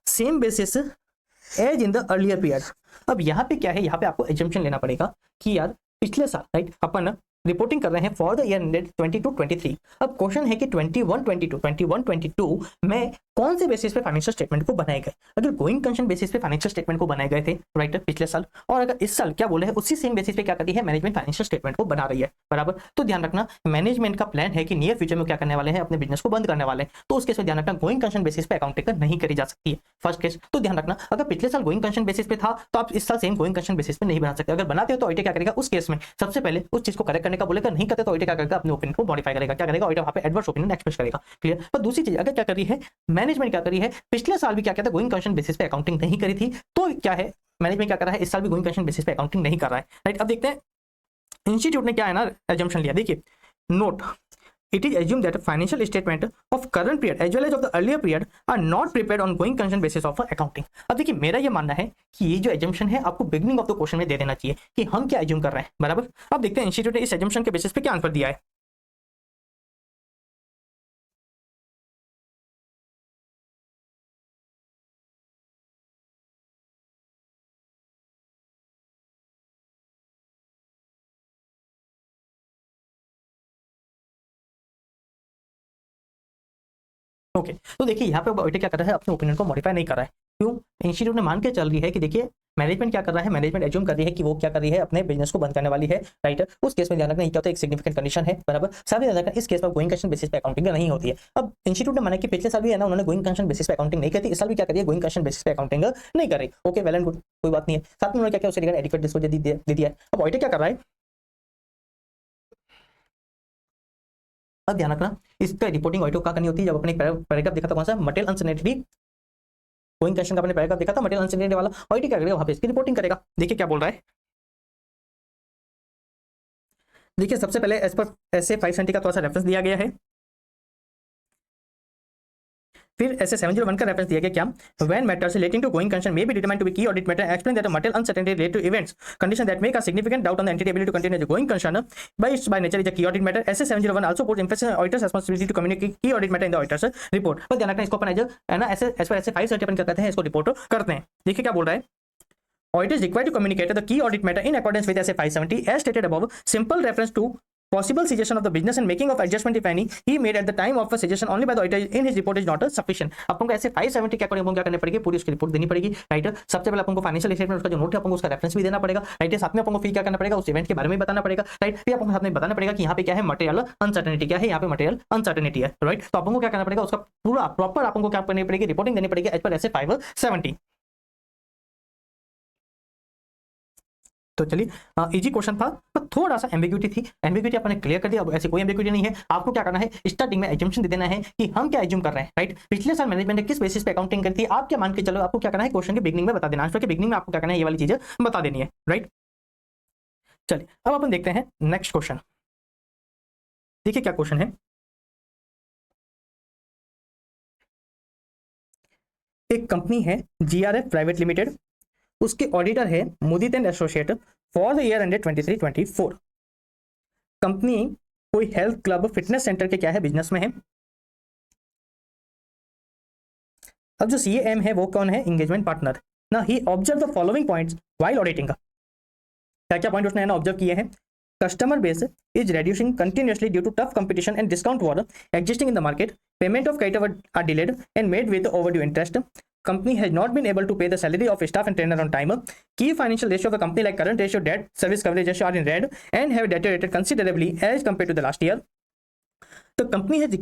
same basis as in the earlier period. अब यहाँ पे क्या है, यहाँ पे आपको एजम्पशन लेना पड़ेगा कि यार पिछले साल, राइट, अपन रिपोर्टिंग कर रहे हैं फॉर द ईयर एंडेड 22-23। अब क्वेश्चन है कि 21-22 में कौन से बेसिस पे फाइनेंशियल स्टेटमेंट को बनाए गए। अगर गोइंग कंसर्न बेसिस पे फाइनेंशियल स्टेटमेंट को बनाए गए थे, राइट, पिछले साल, और अगर इस साल क्या बोले हैं उसी सेम बेसिस पे क्या कर रही है मैनेजमेंट फाइनेंशियल स्टेटमेंट को बना रही है, बराबर। तो ध्यान रखना मैनेजमेंट का प्लान है कि नियर फ्यूचर में क्या करने वाले हैं, अपने बिजनेस को बंद करने वाले हैं। तो उस केस में ध्यान रखना गोइंग कंसर्न बेसिस पे अकाउंटिंग नहीं करी जा सकती है, फर्स्ट केस। तो ध्यान रखना अगर पिछले साल गोइंग कंसर्न बेसिस पे था तो आप इस साल सेम गोइंग कंसर्न बेसिस पे नहीं बना सकते। अगर बनाते हो तो ऑडिटर क्या करेगा उस केस में, सबसे पहले उस चीज को करेक्ट करने का बोलेगा, नहीं करते तो ऑडिटर क्या करेगा अपने ओपिनियन को मॉडिफाई करेगा। क्या करेगा ऑडिटर वहां पे एडवर्स ओपिनियन एक्सप्रेस करेगा, क्लियर। पर दूसरी चीज अगर क्या कर रही है मैनेजमेंट, क्या कर रही है पिछले साल भी क्या कहता है गोइंग कंसर्न बेसिस पे अकाउंटिंग नहीं करी थी, तो क्या है मैनेजमेंट क्या कर रहा है इस साल भी गोइंग कंसर्न बेसिस पे अकाउंटिंग नहीं कर रहा है, राइट। अब देखते हैं इंस्टीट्यूट ने क्या है ना एजम्पशन लिया। देखिए note, it is assumed that financial statement of current period as well as of the earlier period are not prepared on going concern basis of accounting. अब देखिए मेरा ये मानना है कि ये जो एजम्पशन है आपको बिगनिंग ऑफ द क्वेश्चन में दे देना चाहिए कि हम क्या एज्यूम कर रहे हैं, बराबर। अब देखते हैं इंस्टीट्यूट ने इस एजम्पशन के बेसिस पे क्या आंसर दिया है। ओके तो देखिए यहाँ पे ऑडिटर क्या कर रहा है अपने ओपिनियन को मॉडिफाई नहीं कर रहा है। क्यों? इंस्टीट्यूट ने मान के चल रही है कि देखिए मैनेजमेंट क्या कर रहा है, मैनेजमेंट एज्यूम कर रही है कि वो क्या कर रही है अपने बिजनेस को बंद करने वाली है, राइट। उस केस में ध्यान रखना क्या होता है एक सिग्निफिकेंट कंडीशन है, बराबर। साथ ही ध्यान रखना इस केस में गोइंग कंसर्न बेसिस पे अकाउंटिंग नहीं होती है। अब इंस्टीट्यूट ने माना कि पिछले साल भी है ना उन्होंने गोइंग कंसर्न बेसिस पे अकाउंटिंग नहीं करती, इस साल भी क्या करिए गोइंग कंसर्न बेसिस पे अकाउंटिंग नहीं कर रही। ओके वेल एंड गुड, कोई बात नहीं है। साथ में उन्होंने क्या किया उससे रिगार्ड एडिक्वेट डिस्क्लोजर दे दिया है। अब ऑडिटर क्या कर रहा है, अब ध्यान रखना इसका रिपोर्टिंग ऑडिटर क्या करनी होती है। जब अपने पैराग्राफ देखा था कौन सा मटेरियल अनसर्टेनिटी गोइंग कंसर्न का अपने पैराग्राफ देखा था मटेरियल अनसर्टेनिटी वाला, ऑडिटर क्या करेगा वहां पे इसकी रिपोर्टिंग करेगा। देखिए क्या बोल रहा है, देखिए सबसे पहले एज पर ऐसे 570 का थोड़ा सा रेफरेंस दिया गया है, फिर ऐसे 701 का रेफरेंस दिया गया क्या, when matters relating to going concern may be determined to be key audit matter, explain that a material uncertainty related to events condition that make a significant doubt on the entity ability to continue as a going concern by its by nature is a key audit matter. ऐसे 701 also puts emphasis on auditor's responsibility to communicate key audit matter in the auditor's report। पर ध्यान रखना इसको अपन है ना ऐसे as per ऐसे 530 अपन क्या कहते हैं इसको रिपोर्ट करते हैं। देखिए क्या बोल रहा है, auditor is required to communicate the key audit matter in accordance with SA 570 as stated above. Simple reference to possible cessation of the business and making of adjustment if any he made at the time of a cessation only by the auditor in his report is not sufficient। अपन को ऐसे 570 क्या करेंगे, क्या करने पड़ेगी पूरी उसकी report देनी पड़ेगी, राइट। सबसे पहले अपन को फाइनेंशियल स्टेटमेंट उसका जो नोट है अपन को उसका रेफरेंस भी देना पड़ेगा, राइट। साथ में अपन को फिर क्या करना पड़ेगा उस इवेंट के बारे में बताना पड़ेगा, राइट। फिर अपन को साथ में बताना पड़ेगा कि यहाँ पे क्या है मटेरियल अनसर्टेनिटी, क्या है यहाँ पे मटेरियल अनसर्टेनिटी है, राइट। तो अपन को क्या करना पड़ेगा उसका पूरा प्रॉपर अपन को क्या करनी पड़ेगी रिपोर्टिंग देनी पड़ेगी एज पर ऐसे 570। तो चलिए इजी क्वेश्चन था, पर थोड़ा सा एम्बिग्यूटी थी, एम्बिग्यूटी अपने क्लियर कर दिया। अब ऐसे कोई एम्बिग्यूटी नहीं है। आपको क्या करना है, स्टार्टिंग में एज्यूम्पशन दे देना है कि हम क्या एज्यूम कर रहे हैं, राइट। पिछले साल मैनेजमेंट ने किस बेसिस पे अकाउंटिंग करी थी, आप क्या मान के चलो, आपको क्या करना है, क्वेश्चन के बिगनिंग में बता देना, आंसर के बिगनिंग में आपको क्या करना है, ये वाली चीजें बता देनी है, राइट। चलिए अब अपन देखते हैं नेक्स्ट क्वेश्चन। देखिए क्या क्वेश्चन है। एक कंपनी है GRF प्राइवेट लिमिटेड, उसके ऑडिटर है Modit and associate for the year ended 23-24। Company कोई हेल्थ क्लब फिटनेस सेंटर के क्या है, बिजनेस में है। अब जो CAM है वो कौन है, एंगेजमेंट पार्टनर ना। He observe the following points while auditing. क्या क्या पॉइंट उसने है ना ऑब्जर्व किए हैं। Customer base is reducing continuously due to tough competition and discount war existing in the market. Payment of credit are delayed and made with overdue interest. Company has not been able to pay the salary of staff and trainer on time. Key financial ratio of the company like current ratio, debt service coverage ratio are in red and have deteriorated considerably as compared to the last year. The company has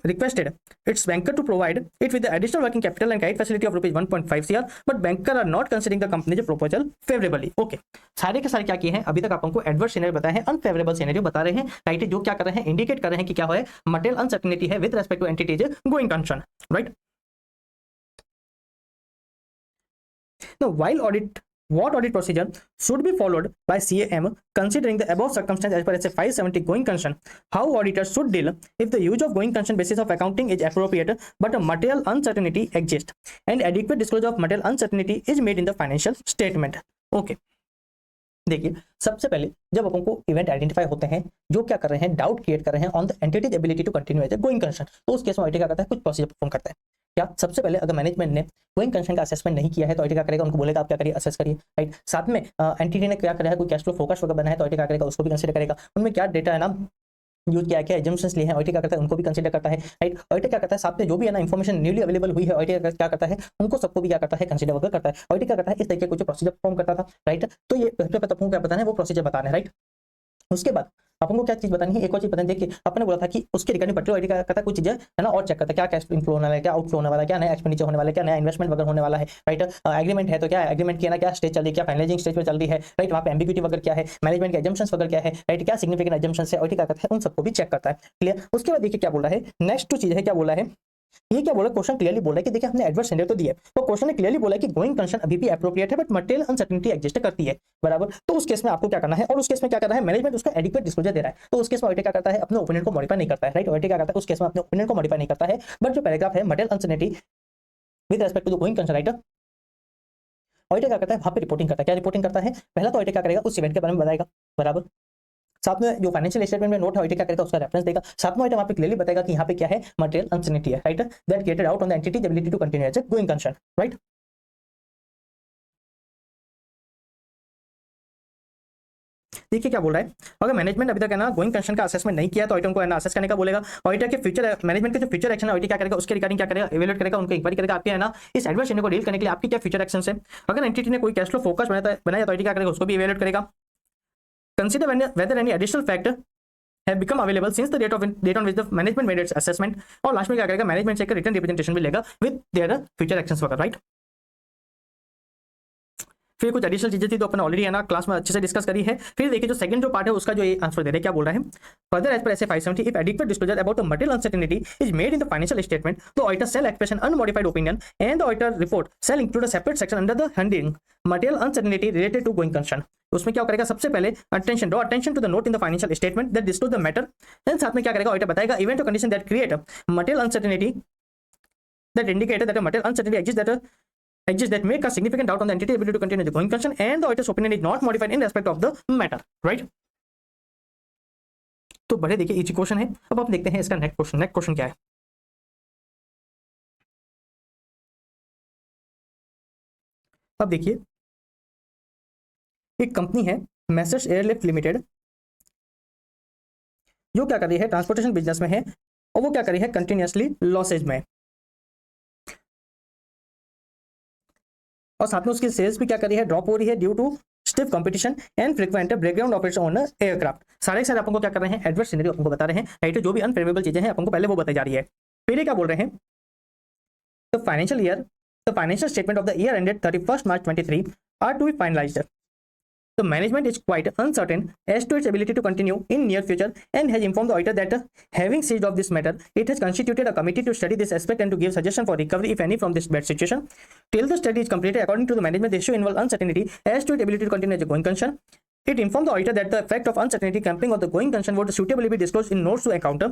requested its banker to provide it with the additional working capital and credit facility of rupees 1.5 crore, but banker are not considering the company's proposal favorably. Okay, सारे के सारे क्या किए हैं, अभी तक आपको adverse scenario बताया है, अनफेवरेबल सिनेरियो बता रहे हैं, राइट। जो क्या कर रहे हैं, इंडिकेट कर रहे हैं कि क्या है, मटेरियल अनसर्टेनिटी है with respect two entities going concern, right. Now, while what audit procedure should be followed by CAM considering the above circumstance as per SA 570 going concern? How auditors should deal if the use of going concern basis of accounting is appropriate but a material uncertainty exists and adequate disclosure of material uncertainty is made in the financial statement? Okay. देखिए सबसे पहले जब अपन को event identify होते हैं, जो क्या कर रहे हैं, डाउट क्रिएट कर रहे हैं on the entity's ability to continue as a going concern, तो उस केस में ऑडिटर क्या करता है, कुछ प्रोसीजर परफॉर्म करता है। क्या सबसे पहले अगर मैनेजमेंट ने गोइंग कंसर्न का असेसमेंट नहीं किया है तो ऑडिटर क्या करेगा, उनको बोलेगा आप क्या करिए, असेस करिए, राइट। साथ में एंटिटी ने क्या करा है, कोई कैश फ्लो फोकस वगैरह बना है तो ऑडिटर क्या करेगा, उसको भी कंसीडर करेगा। उनमें क्या डेटा है ना यूज किया, क्या एजम्पशंस लिए हैं, ऑडिटर क्या करता है, उनको भी कंसीडर करता है, राइट। ऑडिटर क्या करता है, साथ में जो भी है ना इंफॉर्मेशन न्यूली अवेलेबल हुई है, ऑडिटर क्या करता है, उनको सबको भी क्या करता है, कंसीडर वगैरह करता है। ऑडिटर क्या करता है, इस तरीके को जो प्रोसीजर परफॉर्म करता था, राइट। तो ये आपको क्या बताना है, वो प्रोसीजर बताना है, राइट। उसके बाद अपन को क्या चीज बतानी है, एक और चीज बतानी, देखिए अपने बोला था कि उसके रिगार्डिंग पर्टिकुलर ऑडिटर करता है कुछ चीजें है ना, और चेक करता है क्या कैश इनफ्लो होने वाला है, क्या आउटफ्लो होने वाला है, क्या नया एक्सपेंडिचर होने वाला है, क्या नया इन्वेस्टमेंट वगैरह होने वाला है, राइट। एग्रीमेंट है तो क्या एग्रीमेंट किया ना, क्या स्टेज चल रही है, क्या फाइनलाइजिंग स्टेज पे चल रही है, राइट। वहाँ पे एम्बिग्यूटी वगैरह क्या है, मैनेजमेंट के एजम्पशंस वगैरह क्या है, राइट, क्या सिग्निफिकेंट एजम्पशंस है, ऑडिटर क्या करता है, उन सबको भी चेक करता है, क्लियर। उसके बाद देखिए क्या बोला है, नेक्स्ट टू चीज है, क्या बोला है, ये क्या बोला, क्वेश्चन क्लियरली बोला है कि देखिए हमने एडवर्स सिनेरियो तो दिया है, तो क्वेश्चन ने क्लियरली बोला है कि गोइंग कंसर्न अभी भी एप्रोप्रिएट है बट मटेरियल अनसर्टेनिटी एग्जिस्ट करती है, बराबर। तो उस केस में आपको क्या करना है, और उस केस में क्या करना है, मैनेजमेंट उसका एडिक्वेट डिस्क्लोजर दे रहा है, तो उस केस में ऑडिटर क्या करता है, अपने ओपिनियन को मॉडिफाई नहीं करता है, राइट। ऑडिटर क्या करता है, उस केस में अपने ओपिनियन को मॉडिफाई नहीं करता है, बट जो पैराग्राफ है material uncertainty with respect to the going concern, right, auditor क्या करता है, वहां पे रिपोर्टिंग करता है। क्या रिपोर्टिंग करता है, पहला तो ऑडिटर क्या करेगा, उस इवेंट के बारे में बताएगा, बराबर। साथ में जो फाइनेंशियल स्टेटमेंट में नोट है, ऑडिटर क्या करेगा, उसका रेफरेंस देगा। साथ में ऑडिटर वहां पे क्लियरली बताएगा कि यहाँ पे क्या है, मटेरियल अनसर्टेनिटी है, right, that created out on the entity's ability to continue as a going concern, right. देखिए क्या बोल रहा है, अगर मैनेजमेंट अभी तक है ना गोइंग कंसर्न का असेसमेंट नहीं किया तो ऑडिटर को है ना असेस करने का बोलेगा। ऑडिटर के फ्यूचर मैनेजमेंट के जो फ्यूचर एक्शन है, ऑडिटर क्या करेगा, उसके रिगार्डिंग क्या करेगा, इवैल्यूएट करेगा, उनको इंक्वायरी करेगा, आपके है ना इस एडवर्स सिनेरियो को डील करने के लिए आपकी क्या फ्यूचर एक्शन है। अगर एंटिटी ने कोई कैश फ्लो फोकस बनाया तो ऑडिटर क्या करेगा, उसको भी इवैल्यूएट करेगा। Consider whether any additional factor have become available since the date on which the management made its assessment, और लास्ट में क्या करेगा, मैनेजमेंट से एक रिटर्न रिप्रेजेंटेशन भी लेगा विद देयर फ्यूचर एक्शंस वगैरह, राइट। फिर कुछ एडिशनल चीजें थी तो अपन ऑलरेडी है ना क्लास में अच्छे से डिस्कस करी है। फिर देखिए जो सेकंड जो पार्ट है उसका जो ये आंसर दे रहे हैं, क्या बोल रहा है, further as per SA 570 if adequate disclosure about the material uncertainty is made in the financial statement, the auditor shall express an unmodified opinion and the auditor report shall include a separate section under the heading material uncertainty related to going concern. उसमें क्या करेगा, सबसे पहले draw attention to the note in the financial statement that disclose the matter, then साथ में क्या करेगा, auditor बताएगा इवेंट और condition that create material uncertainty that indicated that a material uncertainty exists that make a significant doubt on the entity ability to continue the going concern and the auditor's opinion is not modified in respect of the matter, right। तो बड़े देखिए easy question है। अब आप देखते हैं इसका next question क्या है। अब देखिए एक कंपनी है मैसर्स एयरलिफ्ट लिमिटेड, जो क्या कर रही है, ट्रांसपोर्टेशन बिजनेस में है, और वो क्या कर रही है, कंटिन्यूअसली लॉसेज में, और साथ में उसकी सेल्स भी क्या कर रही है, ड्रॉप हो रही है due to stiff competition and frequent background operation on aircraft. सारे अपन को क्या कर रहे हैं, एडवर्स सिनेरियो अपन को बता रहे हैं, राइट। जो भी अनफेवरेबल चीजें हैं अपन को पहले वो बताई जा रही है। फिर क्या बोल रहे हैं, the financial statement of the year ended 31 March 2023 are to be finalised. The management is quite uncertain as to its ability to continue in near future and has informed the auditor that having seized of this matter, it has constituted a committee to study this aspect and to give suggestion for recovery, if any, from this bad situation. Till the study is completed, according to the management, the issue involves uncertainty as to its ability to continue as a going concern. It informed the auditor that the effect of uncertainty camping of the going concern would suitably be disclosed in notes to account.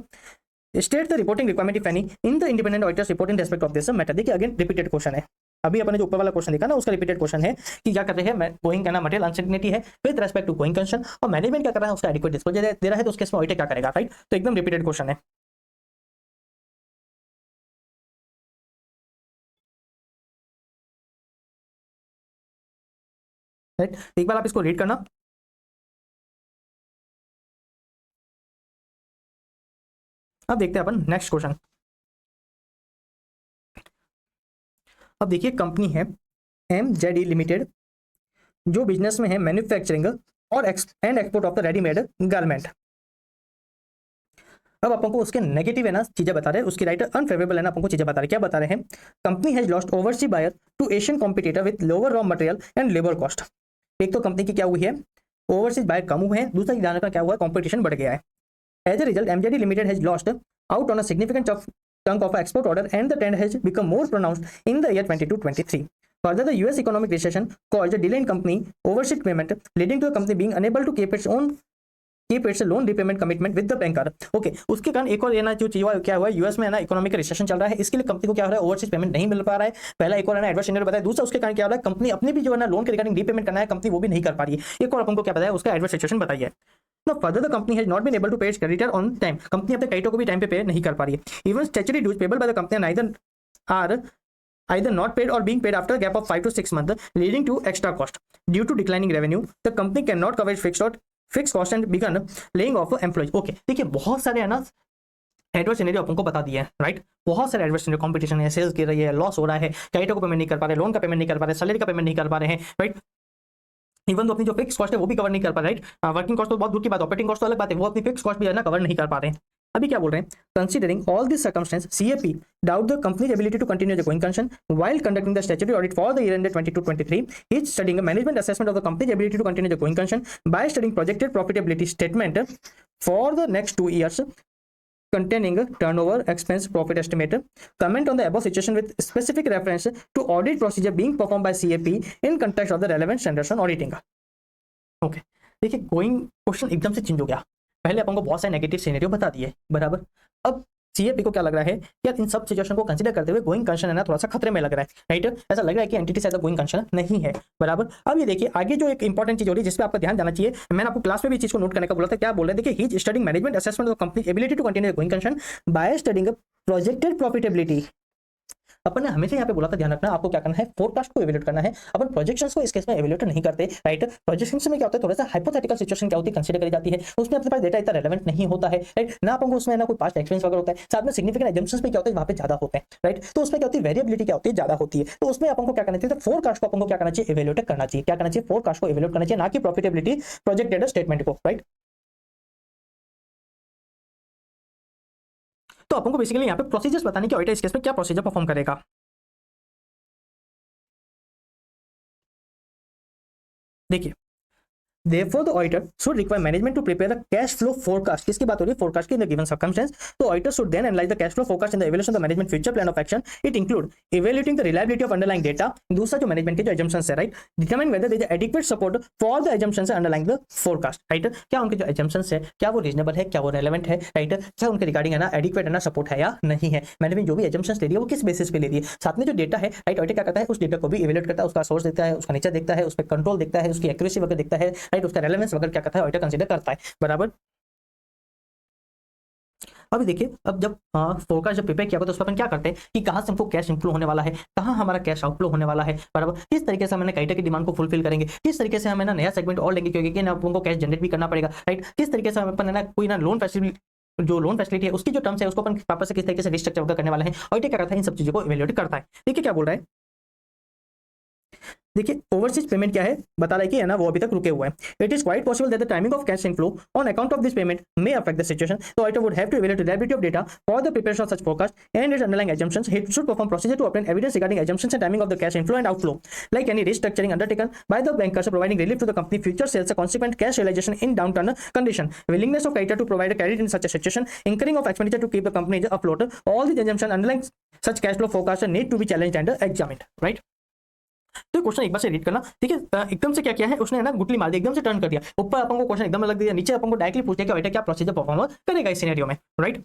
State the reporting requirement, if any, in the independent auditor's report in respect of this matter. देखिए again repeated question है, अभी अपने जो ऊपर वाला question देखा ना उसका रिपीटेड क्वेश्चन है कि क्या कर रहे हैं, गोइंग करना मटेरियल अनसर्टेनिटी है with respect to going concern, और मैनेजमेंट क्या कर रहा है उसका एडिक्वेट डिस्क्लोजर दे रहा है, तो उसके इसमें ऑडिटर क्या करेगा, राइट। तो एकदम रिपीटेड क्वेश्चन है, राइट। एक बार आप इसको रीड करना। अब देखते हैं अपन नेक्स्ट क्वेश्चन। अब देखिए कंपनी है MZE लिमिटेड जो बिजनेस में है मैन्युफैक्चरिंग और and export of the readymade garment. अब अपन को उसके नेगेटिव है ना चीजें बता रहे हैं, उसकी राइटर अनफेवरेबल है ना अपन को चीजें बता रहे हैं। क्या बता रहे हैं, company has lost overseas buyer to Asian competitor with lower raw material and labour cost. एक तो कंपनी की क्या हुई है, ओवरसीज बायर कम हुए हैं, दूसरा ध्यान रखना क्या हुआ है, कॉम्पिटिशन बढ़ गया है। As a result MZE limited has lost out on a significant chunk of export order and the trend has become more pronounced in the year 22-23. Further, the US economic recession caused a delay in company overseas payment, leading to the company being unable to keep its loan repayment commitment with the banker. Okay, उसके कारण एक और ना जो चीज क्या हुआ है, यूएस में ना इकोनॉमिक रिसेशन चल रहा है, इसके लिए कंपनी को क्या हो रहा है, ओवरसीज पेमेंट नहीं मिल पा रहा है। पहला एक और ना एडवर्स सिनेरियो बताया, दूसरा उसके कारण क्या हो रहा है, कंपनी अपने भी जो है ना लोन के रिगार्डिंग रीपेमेंट करना है, कंपनी वो भी नहीं कर पा रही है। एक और अपन को क्या बताया, उसका एडवर्स सिचुएशन बताइए। Now, further, the company has not been able to pay its creditor on time. Company अपने क्रेडिटर को भी टाइम पे पे नहीं कर पा रही है। Even statutory dues payable by the company are either not paid or being paid after a gap of 5 to 6 months, leading to extra cost. Due to declining revenue, the company cannot cover its fixed cost and begun laying off employees. Okay, देखिए बहुत सारे है ना adverse scenario अपन को बता दिया है, right. बहुत सारे एडवर्स सिनेरियो, कंपटीशन है, सेल्स गिर रही है, लॉस हो रहा है, क्रेडिटर को पेमेंट नहीं कर पा रहे, लोन का पेमेंट नहीं कर पा रहे, सैलरी का पेमेंट नहीं कर पा रहे हैं, राइट। इवन तो अपनी जो फिक्स कॉस्ट है वो भी कवर नहीं कर पा रहे, राइट। वर्किंग कॉस्ट तो बहुत दूर की बात, ऑपरेटिंग कॉस्ट तो अलग बात है, वो अपनी फिक्स कॉस्ट भी है ना कवर नहीं कर पा रहे हैं। अभी क्या बोल रहे हैं, considering all this circumstance CAP doubt the company's ability to continue the going concern while conducting the statutory audit for the year ended 22-23. He is studying a management assessment of the company's ability to continue the going concern by studying projected profitability statement for the next 2 years containing turnover, expense, profit estimate. Comment on the above situation with specific reference to audit procedure being performed by CAP in context of the relevant standards on auditing. Okay, देखिए going question एकदम से change हो गया। पहले अपन को बहुत सारे negative scenario बता दिए, बराबर। अब CAP को क्या लग रहा है, यार इन सब सिचुएशन को कंसीडर करते हुए गोइंग कंसर्न है ना थोड़ा सा खतरे में लग रहा है, राइट। ऐसा लग रहा है कि एंटिटी से गोइंग कंसर्न नहीं है, बराबर। अब ये देखिए आगे जो एक इंपॉर्टेंट चीज हो रही है जिसपे आपका ध्यान जाना चाहिए, मैंने आपको क्लास में भी चीज को नोट करने का बोला था। क्या बोल रहे हैं, देखिए he is studying management assessment of company ability to continue going concern by studying projected profitability. अपन ने हमेशा यहाँ पे बोला था ध्यान रखना, आपको क्या करना है, फोरकास्ट को एवेल्यूएट करना है। अपन प्रोजेक्शंस को इस केस में एवेल्यूएट नहीं करते, राइट। प्रोजेक्शंस में क्या होता है, थोड़ा सा हाइपोथेटिकल सिचुएशन क्या होती है कंसीडर करी जाती है, उसमें अपने पास डेटा इतना रेलेवेंट नहीं होता है, राइट ना। अपन को उसमें ना कोई पास्ट एक्सपीरियंस वगैरह होता है, साथ में सिग्निफिकेंट एजम्पशंस पे क्या होता है वहाँ पे ज्यादा होते हैं, राइट। तो उसमें क्या होती है, वेरिएबिलिटी क्या होती है, ज्यादा होती है। तो उसमें अपन को क्या करना चाहिए, फोरकास्ट को अपन को क्या करना चाहिए, एवेल्यूएट करना चाहिए। क्या करना चाहिए, फोरकास्ट को एवेल्यूएट करना चाहिए, ना कि प्रॉफिटेबिलिटी प्रोजेक्टेड स्टेटमेंट को, राइट। तो अपन को बेसिकली यहाँ पे प्रोसीजर्स बताने की ऑडिटर इस केस में क्या प्रोसीजर परफॉर्म करेगा। देखिए, Therefore, the auditor should require management to prepare a cash flow forecast. किसकी बात हो रही है, forecast की in the given circumstance. तो auditor should then analyze the cash flow forecast in the evaluation of the management future plan of action. It include evaluating the reliability of underlying data. दूसरा जो management के जो assumptions है, right? Determine whether there is adequate support for the assumptions underlying the forecast, right? क्या उनके जो assumptions है, क्या वो reasonable है, क्या वो relevant है, right? क्या उनके regarding है ना adequate है ना support है या नहीं है। मैनेजमेंट जो भी assumptions ले रही है वो किस बेसिस पे ले रही है, साथ में जो डेटा है, right? ऑडिटर क्या करता है, उस डेटा को भी evaluate करता है, उसका सोर्स देखता है, उसका नेचर देखता है, उस पर कंट्रोल देखता है, उसकी एक्यूरेसी वगैरह देखता है, राइट। उसका रेलेवेंस वगैरह क्या करता है, ऑडिटर कंसीडर करता है, बराबर। अभी देखिए, अब जब फोरकास्ट जब प्रिपेयर किया तो उस पर अपन क्या करते हैं कि कहां से हमको कैश इनफ्लो होने वाला है, कहां हमारा कैश आउटफ्लो होने वाला है, बराबर। किस तरीके से हम क्रेडिटर की डिमांड को फुलफिल करेंगे, किस तरीके से हमें ना नया सेगमेंट और लेंगे, क्योंकि ना अपन को कैश जनरेट भी करना पड़ेगा, राइट। किस तरीके से हम अपन ना कोई ना लोन फैसिलिटी जो लोन फैसिलिटी है उसकी जो टर्म्स है उसको अपन वापस से किस तरीके से रिस्ट्रक्चर करने वाले हैं, ऑडिटर क्या करता है, इन सब चीजों को इवैल्यूएट करता है। देखिए क्या बोल रहा है, देखिए ओवरसीज पेमेंट क्या है बता रहा है कि है ना वो अभी तक रुके हुए हैं। It is quite possible that the timing of cash inflow on account of this payment may affect the situation, so auditor would have to evaluate the reliability of data for the preparation of such forecast and its underlying assumptions. He should perform procedure to obtain evidence regarding assumptions and timing of the cash inflow and outflow, like any restructuring undertaken by the bankers providing relief to the company future sales, a consequent cash realization in downturn condition, willingness of creditor to provide a credit in such a situation, incurring of expenditure to keep the company afloat. All these assumptions underlying such cash flow forecast need to be challenged and examined, right? तो question एक बार से read करना, ठीक है। एकदम से क्या किया है उसने, है ना, गुटली मार दी, एकदम से टर्न कर दिया, ऊपर अपन को क्वेश्चन एकदम लग दिया, नीचे अपन को डायरेक्टली पूछ दिया कि बेटा क्या प्रोसीजर परफॉर्म करेगा इस सिनेरियो में, राइट।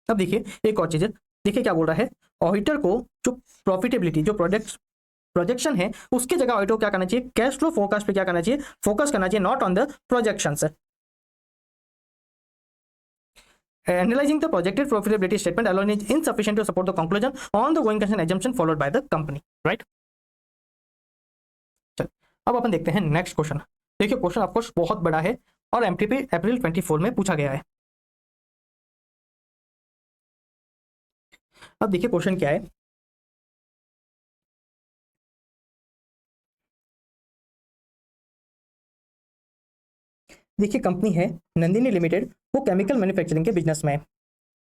अब देखिए एक और चीज है, देखिए क्या बोल रहा है, ऑडिटर को जो प्रॉफिटेबिलिटी जो प्रोजेक्शन है उसकी जगह ऑडिटर को क्या करना चाहिए, कैश फ्लो फोरकास्ट पे क्या करना चाहिए, फोकस करना चाहिए, not on the projections. Analyzing the projected profitability statement alone is insufficient to support the conclusion on the going concern assumption followed by the company, right? चल अब अपन देखते हैं नेक्स्ट क्वेश्चन। देखिए क्वेश्चन आपको बहुत बड़ा है और एमटीपी अप्रैल 24 में पूछा गया है। अब देखिए क्वेश्चन क्या है, देखिए कंपनी है नंदिनी लिमिटेड, वो केमिकल मैन्युफैक्चरिंग के बिजनेस में है।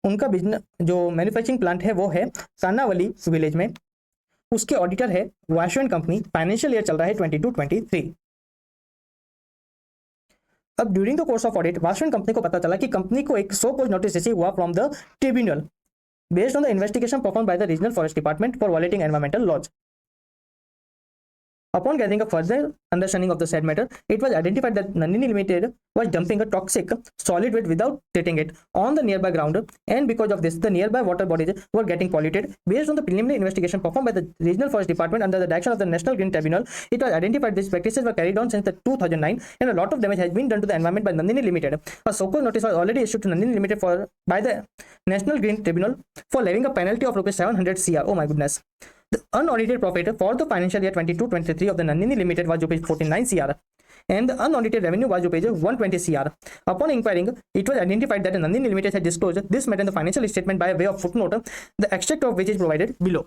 उनका बिजनेस जो मैन्युफैक्चरिंग प्लांट है वो है कानावली विलेज में। उसके ऑडिटर है वाशवेन कंपनी, फाइनेंशियल ईयर चल रहा है 22-23। अब during the course of audit was when company को पता चला कि कंपनी को एक सो कॉज नोटिस रिसीव हुआ from the tribunal based on the investigation perform by the regional forest department for violating environmental laws. Upon gathering a further understanding of the said matter, it was identified that Nandini Limited was dumping a toxic solid waste without treating it on the nearby ground, and because of this, the nearby water bodies were getting polluted. Based on the preliminary investigation performed by the Regional Forest Department under the direction of the National Green Tribunal, it was identified these practices were carried on since the 2009, and a lot of damage has been done to the environment by Nandini Limited. A SOCO notice was already issued to Nandini Limited by the National Green Tribunal for levying a penalty of rupees 700 crore. Oh my goodness. The unaudited profit for the financial year 22-23 of the Nandini Limited was rupees 49 crore, and the unaudited revenue was rupees 120 crore. Upon inquiring, it was identified that the Nandini Limited had disclosed this matter in the financial statement by way of footnote, the extract of which is provided below.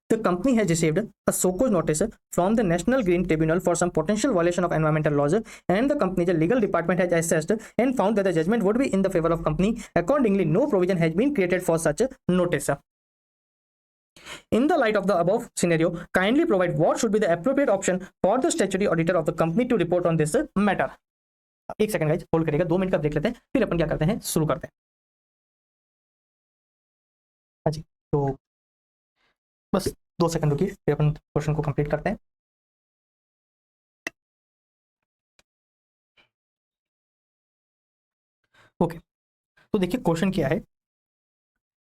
The company has received a SOCO notice from the National Green Tribunal for some potential violation of environmental laws, and the company's legal department has assessed and found that the judgment would be in the favor of company. Accordingly, no provision has been created for such a notice. In the light of the above scenario, kindly provide what should be the appropriate option for the statutory auditor of the company to report on this matter. एक second guys hold करिएगा, 2 minute का break लेते हैं, फिर अपन क्या करते हैं, शुरू करते हैं। हाँ जी, तो बस 2 सेकंड रुकिए, फिर अपन क्वेश्चन को कंप्लीट करते हैं। ओके, तो देखिए क्वेश्चन क्या है,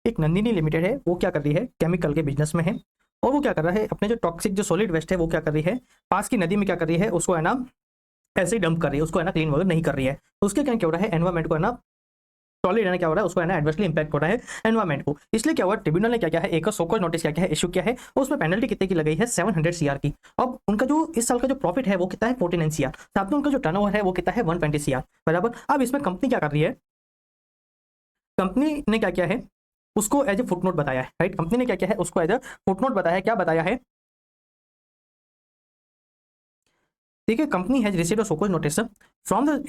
एक नंदिनी लिमिटेड है, वो क्या कर रही है, केमिकल के बिजनेस में है, और वो क्या कर रहा है, अपने जो टॉक्सिक जो सॉलिड वेस्ट है वो क्या कर रही है, पास की नदी में क्या कर रही है, उसको है ना ऐसे ही डंप कर रही है, उसको है ना क्लीन वगैरह नहीं कर रही है। तो उसके क्या हो रहा है, एनवायरमेंट को है ना सॉलिड है ना क्या हो रहा है, उसको है ना एडवर्सली इंपैक्ट हो रहा है एनवायरमेंट को। इसलिए क्या हुआ, ट्रिब्यूनल ने क्या किया है, एक सोकॉज नोटिस क्या किया है, इशू किया है, और उसमें पेनल्टी कितने की लगाई है, 700 CR की। अब उनका जो इस साल का जो प्रॉफिट है वो कितना है, 49 CR, साथ में उनका जो टर्नओवर है वो कितना है, 120 CR बराबर। अब इसमें कंपनी क्या कर रही है, कंपनी ने क्या किया है, उसको एज ए फुटनोट बताया है, राइट। कंपनी ने क्या किया है, उसको एज ए फुटनोट बताया है, क्या बताया है, देखिए company has received a show cause notice from the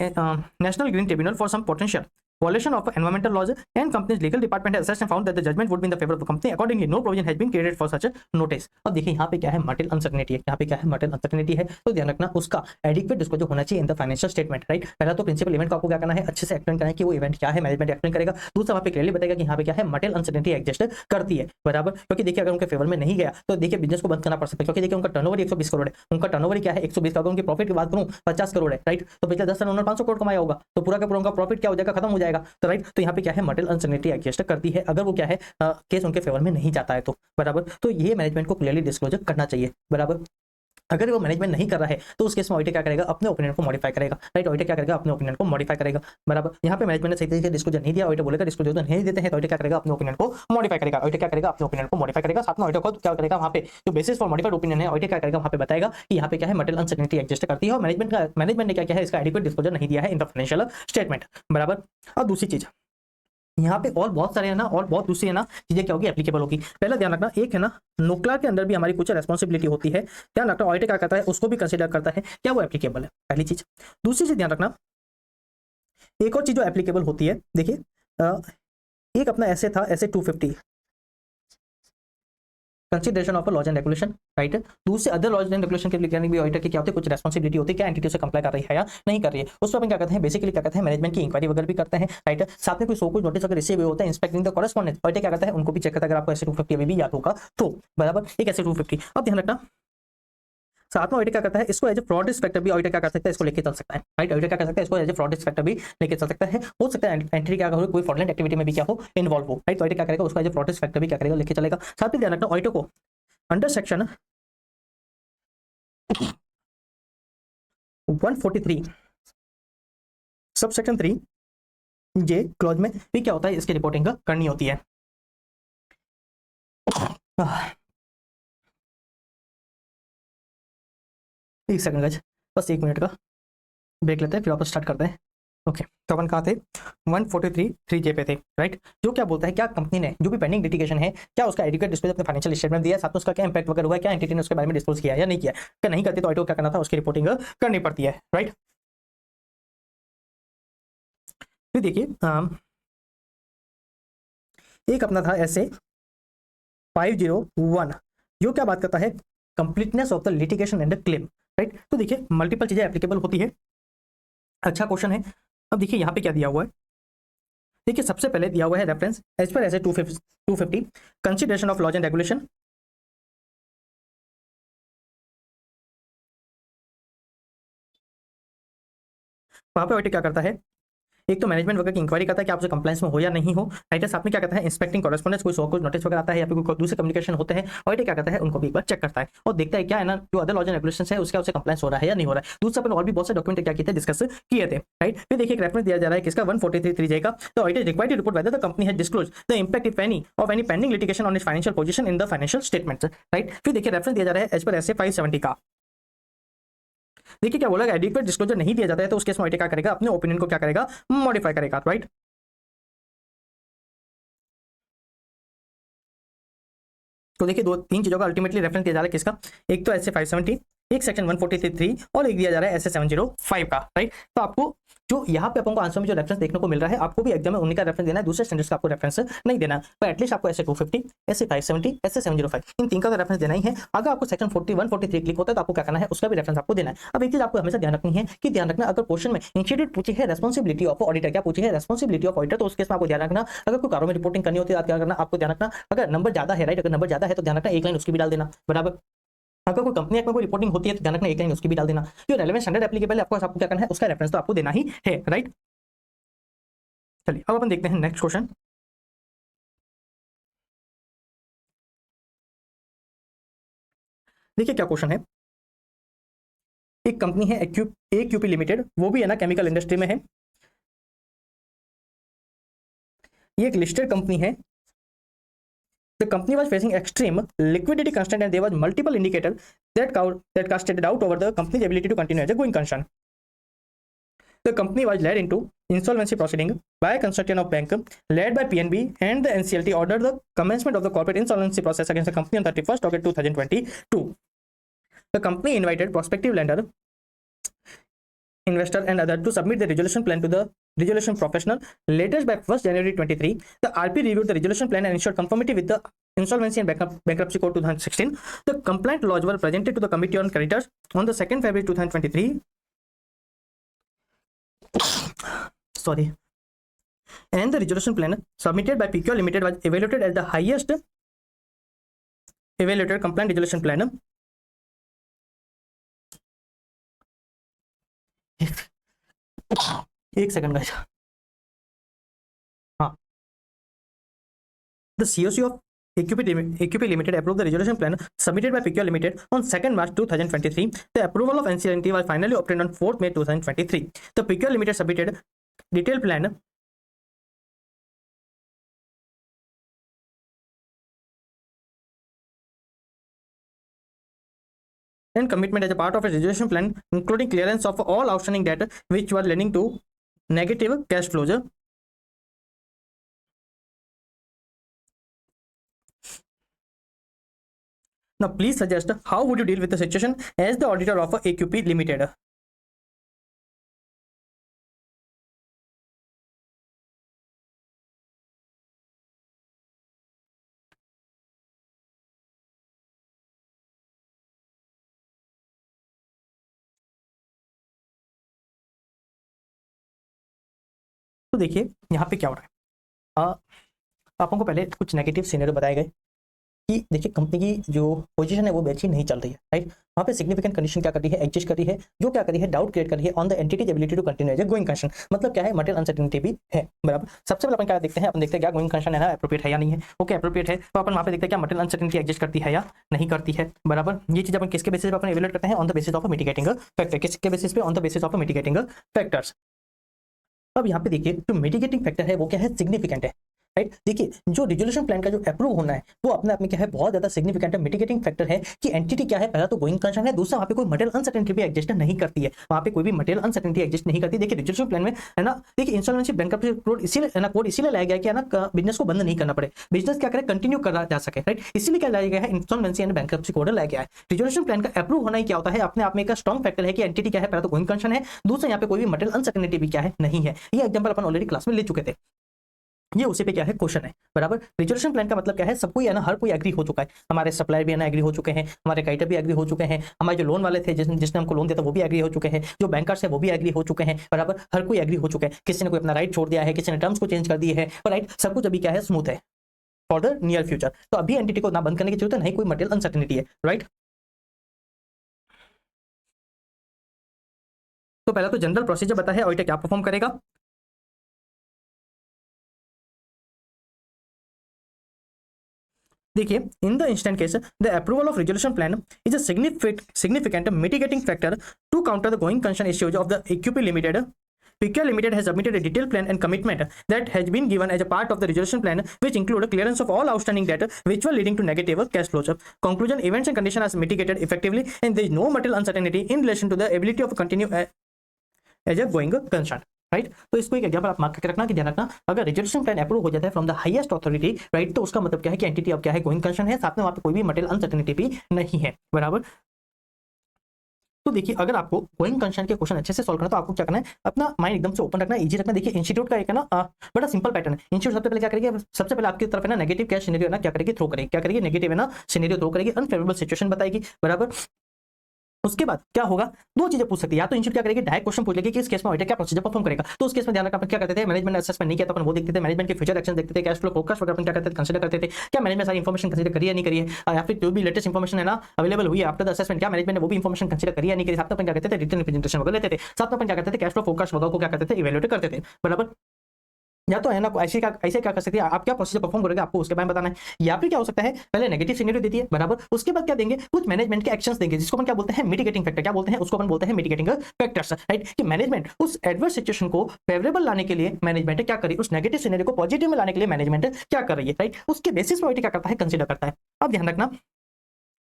national green tribunal for some potential violation of environmental laws, and company's legal department has assessed and found that the judgment would be in the favor of the company. Accordingly, no provision has been created for such a notice. अब देखिए यहाँ पे क्या है, material uncertainty है, यहाँ पे क्या है, मटेरियल अनसर्टेनिटी है, तो ध्यान रखना उसका एडिक्वेट उसको जो होना चाहिए इन द फाइनेंशियल स्टेटमेंट, राइट। पहला तो प्रिंसिपल इवेंट को आपको क्या करना है, अच्छे से एक्सप्लेन करना है कि वो इवेंट क्या है, मैनेजमेंट एक्सप्लेन करेगा। दूसरा वहाँ पे क्लियरली बताएगा कि यहाँ पे क्या है, मटेरियल अनसर्टेनिटी एग्जिस्ट करती है बराबर। क्योंकि देखिए अगर उनके फेवर में नहीं गया तो देखिए बिजनेस को बंद करना पड़ सकता है, क्योंकि देखिए उनका टर्नओवर 120 करोड़ है, उनका टर्नओवर क्या है 120 करोड़, उनकी प्रॉफिट की बात करूँ 50 करोड़ है, राइट। तो पिछले 10 साल उन्होंने 500 करोड़ कमाया होगा, तो पूरा का पूरा उनका प्रॉफिट क्या हो जाएगा, खत्म हो जाएगा, तो राइट। तो यहाँ पे क्या है, मटेरियल अनसर्टेनिटी एग्जिस्ट करती है अगर वो क्या है, केस उनके फेवर में नहीं जाता है तो बराबर। तो ये मैनेजमेंट को क्लियरली डिस्क्लोजर करना चाहिए बराबर। अगर वो मैनेजमेंट नहीं कर रहा है तो उस केस में ऑडिटर क्या करेगा, अपने ओपिनियन को मॉडिफाई करेगा, राइट। ऑडिटर क्या करेगा, अपने ओपिनियन को मॉडिफाई करेगा, बराबर। यहाँ पे मैनेजमेंट ने सही तरीके से डिस्क्लोजर नहीं दिया, ऑडिटर बोलेगा डिस्क्लोजर नहीं देते हैं, तो ऑडिटर क्या करेगा, अपने ओपिनियन को मॉडिफाई करेगा। ऑडिटर क्या करेगा, अपने ओपिनियन को मॉडिफाई करेगा। साथ में ऑडिटर को क्या करेगा, वहाँ पे जो बेसिस फॉर मॉडिफाइड ओपिनियन है, ऑडिटर क्या करेगा, वहाँ पे बताएगा कि यहाँ पे क्या है, मटेरियल अनसर्टेनिटी एग्जिस्ट करती है और मैनेजमेंट ने क्या किया है, इसका एडिक्वेट डिस्क्लोजर नहीं दिया है इन द फाइनेंशियल स्टेटमेंट, बराबर। और दूसरी चीज यहाँ पे और बहुत सारे है ना, और बहुत दूसरी है ना चीजें क्या होगी, एप्लीकेबल होगी। पहला ध्यान रखना, एक है ना नुक्ला के अंदर भी हमारी कुछ रेस्पॉन्सिबिलिटी होती है, ध्यान रखना। ऑडिटर क्या करता है, उसको भी कंसीडर करता है, क्या वो एप्लीकेबल है, पहली चीज। दूसरी चीज ध्यान रखना, एक और चीज जो एप्लीकेबल होती है, देखिए एक अपना ऐसे था, SA 250 consideration of laws and regulation, right. दूसरे अदर लॉज एंड रेगुलेशन के लिए भी ऑडिटर की क्या होती है, कुछ रेस्पॉन्सिबिलिटी होती है, क्या एंटिटी से कंप्लाई कर रही है या नहीं कर रही है। उस पर अपन क्या करते हैं, बेसिकली क्या करते हैं, मैनेजमेंट की इंक्वायरी वगैरह भी करते हैं, राइट। साथ में कोई सो कुछ नोटिस अगर रिसीव होता है इंस्पेक्टिंग द कॉरेस्पॉन्डेंस, ऑडिटर क्या करता है, उनको भी चेक करता है, अगर आपको ऐसे 250 अभी भी याद होगा तो, बराबर। एक ऐसे 250, अब ध्यान रखना साथ में ऑडिटर क्या करता है, इसको as a fraud risk factor भी ऑडिटर क्या कर सकता है, इसको लेके चल सकता है, राइट। ऑडिटर क्या कर सकता है, इसको as a fraud risk factor भी लेके चल सकता है। हो सकता है एंट्री क्या हो, कोई फ्रॉडलेंट एक्टिविटी में भी क्या हो, इन्वॉल्व हो, राइट। ऑडिटर क्या करेगा, उसको as a fraud risk factor भी क्या करेगा, लेके चलेगा। साथ में ध्यान रखना, ऑडिटर को अंडर सेक्शन 143 सब सेक्शन 3 जे क्लॉज में भी क्या होता है, इसकी रिपोर्टिंग करनी होती है। एक सेकंड गाइस, बस 1 मिनट का ब्रेक लेते हैं, फिर वापस स्टार्ट करते हैं। ओके, तो अपन कहाँ थे, 143 3J पे थे, राइट। जो क्या बोलता है, क्या कंपनी ने जो भी पेंडिंग लिटिगेशन है, क्या उसका एडिक्वेट डिस्क्लोजर अपने फाइनेंशियल स्टेटमेंट दिया, साथ में उसका क्या इंपैक्ट वगैरह हुआ है, क्या एंटिटी ने उसके बारे में डिस्क्लोज किया या नहीं किया। क्या नहीं करती तो ऑडिटर क्या करना था, उसकी रिपोर्टिंग करनी पड़ती है, राइट। फिर देखिए एक अपना था ऐसे 501, जो क्या बात करता है, completeness of the litigation and claim, right. तो देखिए मल्टीपल चीजें एप्लीकेबल होती है, अच्छा क्वेश्चन है। अब देखिए यहाँ पे क्या दिया हुआ है, देखिए सबसे पहले दिया हुआ है reference as per SA 250 consideration of laws and regulation, वहां पे ऑडिटर क्या करता है, एक तो मैनेजमेंट वगैरह की इंक्वायरी करता है कि आपसे कंप्लायंस में हो या नहीं हो, राइट। साथ में क्या करता है, इंस्पेक्टिंग कॉरेस्पॉन्डेंस, कोई सो कुछ नोटिस वगैरह आता है या फिर कोई दूसरे कम्युनिकेशन होते हैं, ऑडिटर क्या करता है, उनको भी एक बार चेक करता है और देखता है क्या है ना, जो अदर लॉज एंड रेगुलेशंस है उसका उससे कंप्लायंस हो रहा है या नहीं हो रहा है। दूसरा अपन और भी बहुत से डॉक्यूमेंट क्या किए थे, डिस्कस किए थे, राइट। फिर देखिए एक रेफरेंस दिया जा रहा है किसका, 143 का। तो auditor required to report whether the company has disclosed the impact if any of any pending litigation on its financial position in the financial statements, right. फिर देखिए रेफरेंस दिया जा रहा है एज पर ऐसे 570 का। देखिए क्या बोला, एडिक्वेट डिस्क्लोजर नहीं दिया जाता है तो उस केस में ऑडिटर क्या करेगा, अपने ओपिनियन को क्या करेगा, मॉडिफाई करेगा, राइट। तो देखिए दो तीन चीजों का अल्टीमेटली रेफरेंस दिया जा रहा है किसका, एक तो ऐसे 570, एक सेक्शन 143 और एक दिया जा रहा है ऐसे 705 का, राइट। तो आपको जो यहाँ पे अपन को आंसर में जो रेफरेंस देखने को मिल रहा है, आपको भी एग्जाम में उन्हीं का रेफरेंस देना है, दूसरे स्टैंडर्ड्स का आपको रेफरेंस नहीं देना, पर एटलीस्ट आपको ऐसे 250, ऐसे 570, ऐसे 705 इन तीन का रेफरेंस देना ही है। अगर आपको सेक्शन 41 43 क्लिक होता है तो आपको क्या करना है, उसका भी रेफरेंस आपको देना है। अब एक चीज आपको हमेशा ध्यान रखनी है कि ध्यान रखना, अगर क्वेश्चन में इंस्टीट्यूट पूछे है रेस्पॉन्सिबिलिटी ऑफ ऑडिटर, क्या पूछे है, रेस्पॉन्सिबिलिटी ऑफ ऑडिटर, तो उस केस में आपको ध्यान रखना, अगर कोई कारों में रिपोर्टिंग करनी होती है, क्या करना, आपको ध्यान रखना, अगर नंबर ज्यादा है, राइट, अगर नंबर ज्यादा है तो ध्यान रखना एक लाइन उसकी भी डाल देना, बराबर। अगर कोई कंपनी में कोई रिपोर्टिंग होती है तो ध्यान रखना एक लाइन उसकी भी डाल देना। जो रेलेवेंट स्टैंडर्ड एप्लीकेबल है, आपको क्या करना है, उसका रेफरेंस तो आपको देना ही है, राइट। चलिए अब अपन देखते हैं नेक्स्ट क्वेश्चन। देखिए क्या क्वेश्चन है, एक कंपनी है AQP लिमिटेड, वो भी है ना केमिकल इंडस्ट्री में है, ये एक लिस्टेड कंपनी है। The company was facing extreme liquidity constraint and there was multiple indicators that casted doubt over the company's ability to continue as a going concern. The company was led into insolvency proceeding by a consortium of bank led by PNB, and the NCLT ordered the commencement of the corporate insolvency process against the company on 31st August 2022. The company invited prospective lender, investor and other to submit the resolution plan to the resolution professional. Latest by 1st January 23, the RP reviewed the resolution plan and ensured conformity with the Insolvency and Bankruptcy Code 2016. The complaint laws were presented to the Committee on Creditors on the 2nd February 2023. Sorry. And the resolution plan submitted by PQ Limited was evaluated as the highest evaluated compliant resolution plan. एक second guys, हाँ, the COC of AQP Limited approved the resolution plan submitted by PQR Limited on 2nd March 2023. The approval of NCLT was finally obtained on 4th May 2023. The PQR Limited submitted detailed plan and commitment as a part of a resolution plan, including clearance of all outstanding debt which were leading to negative cash flows. Now, please suggest how would you deal with the situation as the auditor of AQP Limited. तो देखिए यहाँ पे क्या हो रहा है, आपको पहले कुछ नेगेटिव सिनेरियो बताए गए कि देखिए कंपनी की जो पोजीशन है वो अच्छी नहीं चल रही है, राइट। वहाँ पे सिग्निफिकेंट कंडीशन क्या कर रही है, एग्जिस्ट कर रही है, जो क्या कर रही है, डाउट क्रिएट कर रही है on the entity's ability to continue as a going concern. मतलब क्या है, मटेरियल अनसर्टेनिटी भी है, बराबर। सबसे पहले अपन क्या देखते हैं, अपन देखते हैं क्या गोइंग कंसर्न है ना एप्रोप्रिएट है या नहीं है। ओके, एप्रोप्रिएट है तो अपन वहाँ पे देखते हैं क्या मटेरियल अनसर्टेनिटी एग्जिस्ट करती है या नहीं करती है, बराबर। ये चीज अपन किसके बेसिस पे अपन इवैल्यूएट करते हैं, on the basis of mitigating factor. किसके बेसिस पे, on the basis of mitigating factors. अब यहाँ पे देखिए जो मिटिगेटिंग फैक्टर है वो क्या है, सिग्निफिकेंट है, राइट। देखिए जो रिजोल्यूशन प्लान का जो अप्रूव होना है वो अपने आप में क्या है, बहुत ज्यादा सिग्निफिकेंट है, मिटिगेटिंग फैक्टर है कि एंटिटी क्या है, पहला तो गोइंग कंसर्न है, दूसरा वहाँ पे कोई मटेरियल अनसर्टेनिटी भी एग्जिस्ट नहीं करती है, वहाँ पे कोई भी मटेरियल अनसर्टेनिटी एग्जिस्ट नहीं करती। देखिए रिजोल्यूशन प्लान में है ना, देखिए इंसॉल्वेंसी बैंकरप्सी कोड इसीलिए है ना, कोड इसीलिए लाया गया कि है ना बिजनेस को बंद नहीं करना पड़े, बिजनेस क्या करे, कंटिन्यू करा जा सके, राइट। इसीलिए क्या लाया गया है, इंसॉल्वेंसी एंड बैंकरप्सी कोड लाया गया है। रिजोल्यूशन प्लान का अप्रूव होना ही क्या होता है, अपने आप में एक स्ट्रॉन्ग फैक्टर है कि एंटिटी क्या है, पहला तो गोइंग कंसर्न है, दूसरा यहाँ पे कोई भी मटेरियल अनसर्टेनिटी भी क्या है, नहीं है। ये एग्जांपल अपन ऑलरेडी क्लास में ले चुके थे, ये उसी पे क्या है क्वेश्चन है, बराबर। रिजोल्यूशन प्लान का मतलब क्या है, सबको है ना, हर कोई एग्री हो चुका है, हमारे सप्लायर भी है ना एग्री हो चुके हैं, हमारे क्रेडिटर भी एग्री हो चुके हैं, हमारे जो लोन वाले थे जिसने हमको लोन दिया था वो भी एग्री हो चुके हैं, जो बैंकर्स है वो भी एग्री हो चुके हैं, बराबर। हर कोई एग्री हो चुका है, किसी ने कोई अपना राइट छोड़ दिया है, किसी ने टर्म्स को चेंज कर दिए है, राइट। सब कुछ अभी क्या है, स्मूथ है फॉर द नियर फ्यूचर। तो अभी एंटिटी को ना बंद करने की जरूरत है, नहीं कोई मटेरियल अनसर्टेनिटी है, राइट। तो पहला तो जनरल प्रोसीजर बता है ऑडिटर क्या परफॉर्म करेगा। देखिए in the instant case the approval of resolution plan is a significant mitigating factor to counter the going concern issues of the AQP Limited. PQR Limited has submitted a detailed plan and commitment that has been given as a part of the resolution plan, which include clearance of all outstanding debt which were leading to negative cash flows. Conclusion: events and conditions are mitigated effectively, and there is no material uncertainty in relation to the ability of continue as a going concern. Right. तो इसको एक example आप mark करके रखना कि ध्यान रखना, अगर रिजोल्यूशन प्लान अप्रूव हो जाता है from the highest authority, right, तो उसका मतलब क्या है कि एंटिटी अब क्या है, गोइंग कंसर्न है, साथ में वहां पे कोई भी मटेरियल अनसर्टेनिटी भी नहीं है, बराबर। तो देखिए अगर आपको गोइंग कंसर्न के क्वेश्चन अच्छे से सॉल्व करना तो आपको क्या करना है, अपना माइंड एकदम से ओपन रखना, इजी रखना। देखिए इंस्टीट्यूट का एक है ना बड़ा सिंपल पैटर्न है। इंस्टीट्यूट सबसे पहले क्या करेगी, सबसे पहले आपकी तरफ है ना नेगेटिव कैश सिनेरियो है ना क्या करेगी, थ्रो करेगी, क्या करेगी, नेगेटिव है ना सिनेरियो थ्रो करेगी, अनफेवरेबल सिचुएशन बताएगी, बराबर। उसके बाद क्या होगा, दो चीजें पूछ सकती है, या तो इंस्टीट्यूट क्या करेगी, डायरेक्ट क्वेश्चन पूछ लेगी कि इस केस में ऑडिटर क्या प्रोसीजर परफॉर्म करेगा। तो उस केस में ध्यान रखना, अपन क्या करते थे, मैनेजमेंट असेसमेंट नहीं किया तो अपन वो देखते थे, मैनेजमेंट के फ्यूचर एक्शन देखते थे, कैश फ्लो फोरकास्ट वगैरह अपन क्या करते थे, कंसीडर करते थे, क्या मैनेजमेंट सारी इन्फॉर्मेशन कंसीडर करी है नहीं करी है, या फिर जो भी लेटेस्ट इन्फॉर्मेशन है ना अवेलेबल हुई है आफ्टर द असेसमेंट, क्या मैनेजमेंट ने वो भी इन्फॉर्मेशन कंसीडर करी है नहीं करी। साथ में अपन क्या करते थे, रिटन रिप्रेजेंटेशन वगैरह लेते थे, साथ में अपन क्या करते थे, कैश फ्लो फोरकास्ट वगैरह को क्या करते थे, इवैल्यूएट करते थे, बराबर। या तो है ना ऐसे क्या कर सकते हैं, आप क्या प्रोसीजर परफॉर्म करोगे आपको उसके बारे में बताना है, या फिर क्या हो सकता है, पहले नेगेटिव सिनेरियो देती है, बराबर। उसके बाद क्या देंगे, कुछ मैनेजमेंट के एक्शंस देंगे जिसको अपन क्या बोलते हैं, मिटिगेटिंग फैक्टर, क्या बोलते हैं उसको अपन बोलते हैं मिटिगेटिंग फैक्टर्स, राइट। कि मैनेजमेंट उस एडवर्स सिचुएशन को फेवरेबल लाने के लिए मैनेजमेंट क्या करी, उस नेगेटिव सिनेरियो को पॉजिटिव में लाने के लिए मैनेजमेंट क्या कर रही है, राइट। उसके बेसिस पर क्या करता है, कंसीडर करता है। अब ध्यान रखना,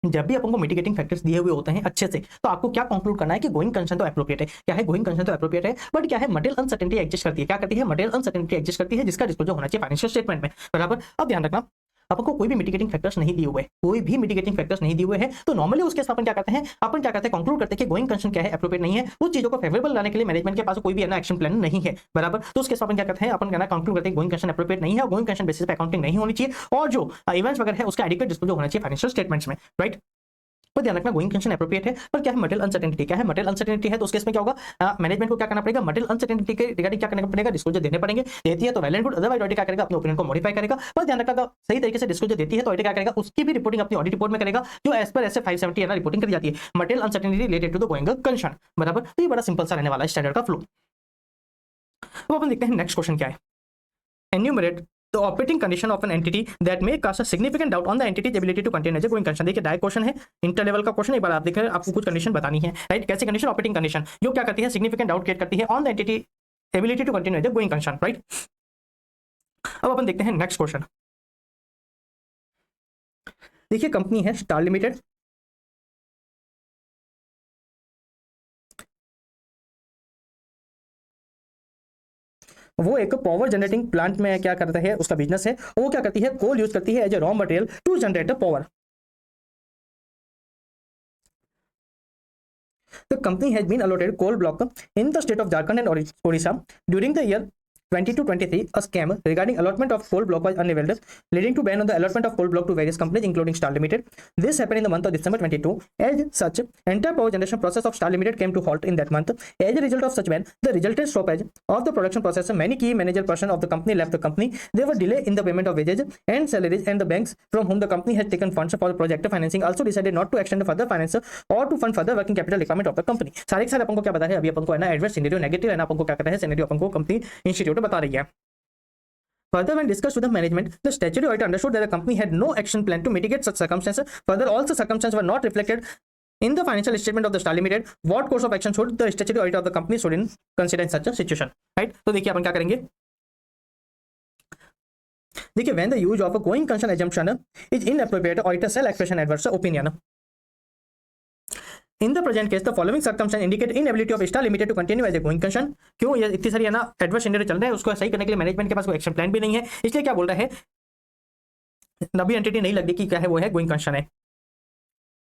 जब भी अपन को मिटिगेटिंग फैक्टर्स दिए हुए होते हैं अच्छे से, तो आपको क्या कंक्लूड करना है कि गोइंग कंसर्न तो एप्रोप्रिएट है, क्या है, गोइंग कंसर्न तो एप्रोप्रिएट है, बट क्या है, मटेरियल अनसर्टेनिटी एग्जिस्ट करती है, क्या करती है, मटेरियल अनसर्टेनिटी एग्जिस्ट करती है, जिसका डिस्क्लोजर होना चाहिए फाइनेंशियल स्टेटमेंट में, बराबर। अब ध्यान रखना, आपको कोई भी मिटिगेटिंग फैक्टर्स नहीं दिए हुए, कोई भी मिटिगेटिंग फैक्टर्स नहीं दिए हुए हैं, तो नॉर्मली उस केस में अपन क्या करते हैं, कंक्लूड करते हैं कि गोइंग कंसर्न क्या है, एप्रोप्रिएट नहीं है, उस चीजों को फेवरेबल लाने के लिए मैनेजमेंट के पास कोई भी एक्शन प्लान नहीं है, बराबर। तो उस केस में अपन क्या करते हैं, अपन कहना कंक्लूड करते हैं गोइंग कंसर्न एप्रोप्रिएट नहीं है, गोइंग कंसर्न बेसिस पे अकाउंटिंग नहीं होनी चाहिए, और जो इवेंट्स वगैरह है उसका एडिक्वेट डिस्क्लोजर होना चाहिए फाइनेंशियल स्टेटमेंट्स में, राइट। तो ध्यान रखना, गोइंग कंसर्न एप्रोप्रिएट है, पर क्या है, मटेरियल अनसर्टेनिटी, क्या है, मटेरियल अनसर्टेनिटी है, तो उस केस में क्या होगा, मैनेजमेंट को क्या करना पड़ेगा, मटेरियल अनसर्टेनिटी के रिगार्डिंग क्या करना पड़ेगा, डिस्क्लोजर देने पड़ेंगे। देती है तो well and good, otherwise auditor क्या करेगा, अपने ओपिनियन को मॉडिफाई करेगा। पर ध्यान रखना, सही तरीके से डिस्क्लोजर देती है तो ऑडिटर क्या करेगा, उसकी भी रिपोर्टिंग अपनी ऑडिट रिपोर्ट में करेगा, जो एज पर SF 570 है ना रिपोर्टिंग करी जाती है, material uncertainty related to the going concern, बराबर। तो ये बड़ा सिंपल सा रहने वाला है स्टैंडर्ड का फ्लो। अब अपन देखते हैं नेक्स्ट क्वेश्चन क्या है, enumerate the operating condition of an entity that may cast a significant doubt on the entity's ability to continue as a going concern। देखिए डायरेक्ट क्वेश्चन है, इंटर लेवल का क्वेश्चन, एक बार आप देख रहे हैं, आपको कुछ कंडीशन बतानी है, राइट। कैसी कंडीशन? ऑपरेटिंग कंडीशन, जो क्या करती है, सिग्निफिकेंट डाउट क्रिएट करती है on the entity ability to continue as a going concern, right. अब अपन देखते हैं नेक्स्ट क्वेश्चन। देखिए कंपनी है स्टार लिमिटेड, वो एक पावर जनरेटिंग प्लांट में क्या करता है, उसका बिजनेस है, वो क्या करती है, कोल यूज करती है as a raw material to generate the power. The company has been allotted coal block in the state of Jharkhand and Odisha during the year 22-23. A scam regarding allotment of coal block was unraveled, leading to ban on the allotment of coal block to various companies, including Star Limited. This happened in the month of December 22. As such, entire power generation process of Star Limited came to halt in that month. As a result of such ban, the resultant stoppage of the production process, many key managerial persons of the company left the company. There were delay in the payment of wages and salaries, and the banks from whom the company had taken funds for the project financing also decided not to extend further finance or to fund further working capital requirement of the company। सारे के सारे अपन को क्या बता है, अभी अपन को है ना एडवर्स सिनेरियो नेगेटिव है ना, अपन को क्या कहता है, सिनेरियो अपन को कंपनी इंस्टीट्यूट बता रही है। Further, when discussed with the management, the statutory auditor understood that the company had no action plan to mitigate such circumstances. Further, all the circumstances were not reflected in the financial statement of the Star Limited. What course of action should the statutory auditor of the company should consider in such a situation? Right? तो देखिए अपन क्या करेंगे, देखिए when the use of a going concern assumption is inappropriate, auditor shall express an adverse opinion. In the present case, the following circumstances indicate inability of Star Limited to continue as a going concern। क्यों ये इतनी सारी है ना adverse scenario चल रहा है, उसको सही करने के लिए मैनेजमेंट के पास कोई एक्शन प्लान भी नहीं है, इसलिए क्या बोल रहा है, नबी एंटिटी नहीं लग रही कि क्या है, वो है गोइंग कंसर्न है।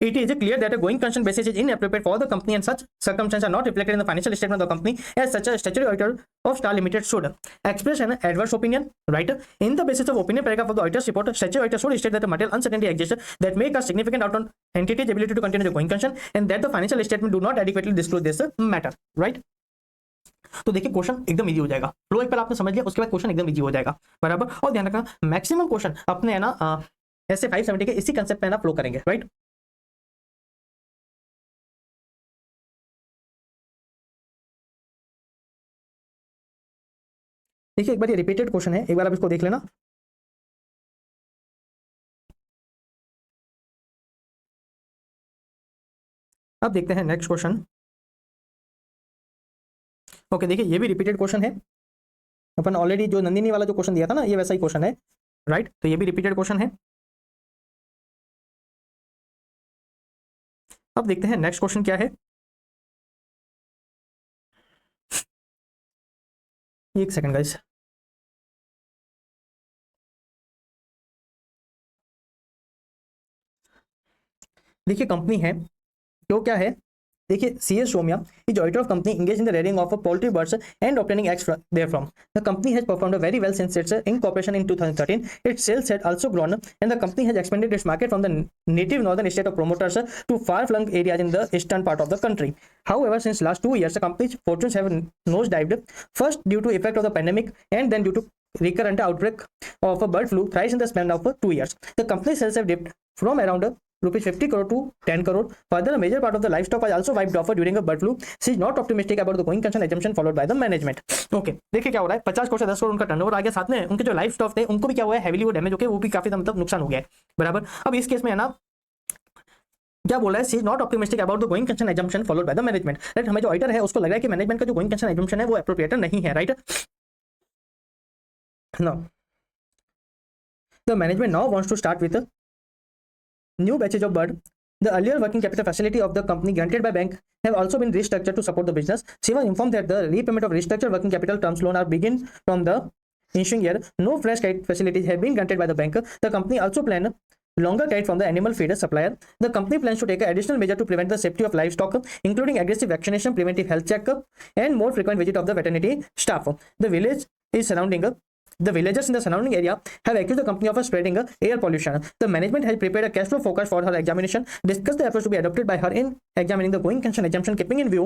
It is clear that a going concern basis is inappropriate for the company and such circumstances are not reflected in the financial statement of the company. As such, a statutory auditor of Star Limited should express an adverse opinion, right? In the basis of opinion paragraph of the auditor's report, statutory auditor should state that the material uncertainty exists that may cause significant doubt on entity's ability to continue the going concern and that the financial statement do not adequately disclose this matter, right? तो देखिए question एकदम easy हो जाएगा, flow एक बार आपने समझ लिया, उसके बाद क्वेश्चन एकदम इजी हो जाएगा, बराबर। और ध्यान रखना मैक्सिमम क्वेश्चन अपने है ना ऐसे 570 के इसी कंसेप्ट पे ना फ्लो करेंगे, राइट। देखिए एक बार ये रिपीटेड क्वेश्चन है, एक बार आप इसको देख लेना। अब देखते हैं नेक्स्ट क्वेश्चन। ओके देखिए ये भी रिपीटेड क्वेश्चन है, अपन ऑलरेडी जो नंदिनी वाला जो क्वेश्चन दिया था ना, ये वैसा ही क्वेश्चन है, राइट। तो ये भी रिपीटेड क्वेश्चन है। अब देखते हैं नेक्स्ट क्वेश्चन क्या है। एक सेकंड गाइस, देखिए कंपनी है तो क्या है, देखिए CS Somya is auditor of company engaged in the rearing of poultry birds and obtaining eggs therefrom. The company has performed very well since its incorporation in 2013. Its sales had also grown and the company has expanded its market from the native northern state of promoters to far-flung areas in the eastern part of the country. However, since last 2 years, the company's fortunes have nosedived, first due to effect of the pandemic and then due to recurrent outbreak of a bird flu thrice in the span of 2 years. The company's sales have dipped from around rupees 50 crore to 10 crore. Further, a major part of the livestock was also wiped off during a bird flu. She is not optimistic about the going concern assumption followed by the management. Okay, देखिए क्या हो रहा है, 50 करोड़ से 10 करोड़ उनका turnover आ गया, साथ में उनके जो लाइफ स्टॉक थे उनको भी क्या हुआ है, हेवीली वो डैमेज हो गए, वो भी काफी मतलब नुकसान हो गया है, बराबर। अब इस केस में है ना क्या बोल रहा है, she is not optimistic about the going concern assumption followed by the management, right. हमें जो ऑडिटर है उसको लग रहा है कि मैनेजमेंट का जो गोइंग कंसर्न assumption है वो एप्रोप्रिएट नहीं है, right. Now the management now wants to start with new batches of bird. The earlier working capital facility of the company granted by bank have also been restructured to support the business. She was informed that the repayment of restructured working capital terms loan are begin from the ensuing year. No fresh credit facilities have been granted by the bank. The company also planned longer credit from the animal feeder supplier. The company plans to take additional measure to prevent the safety of livestock, including aggressive vaccination, preventive health checkup, and more frequent visit of the veterinary staff. The villagers in the surrounding area have accused the company of spreading air pollution. The management has prepared a cash flow forecast for her examination, discussed the approach to be adopted by her in examining the going concern assumption, keeping in view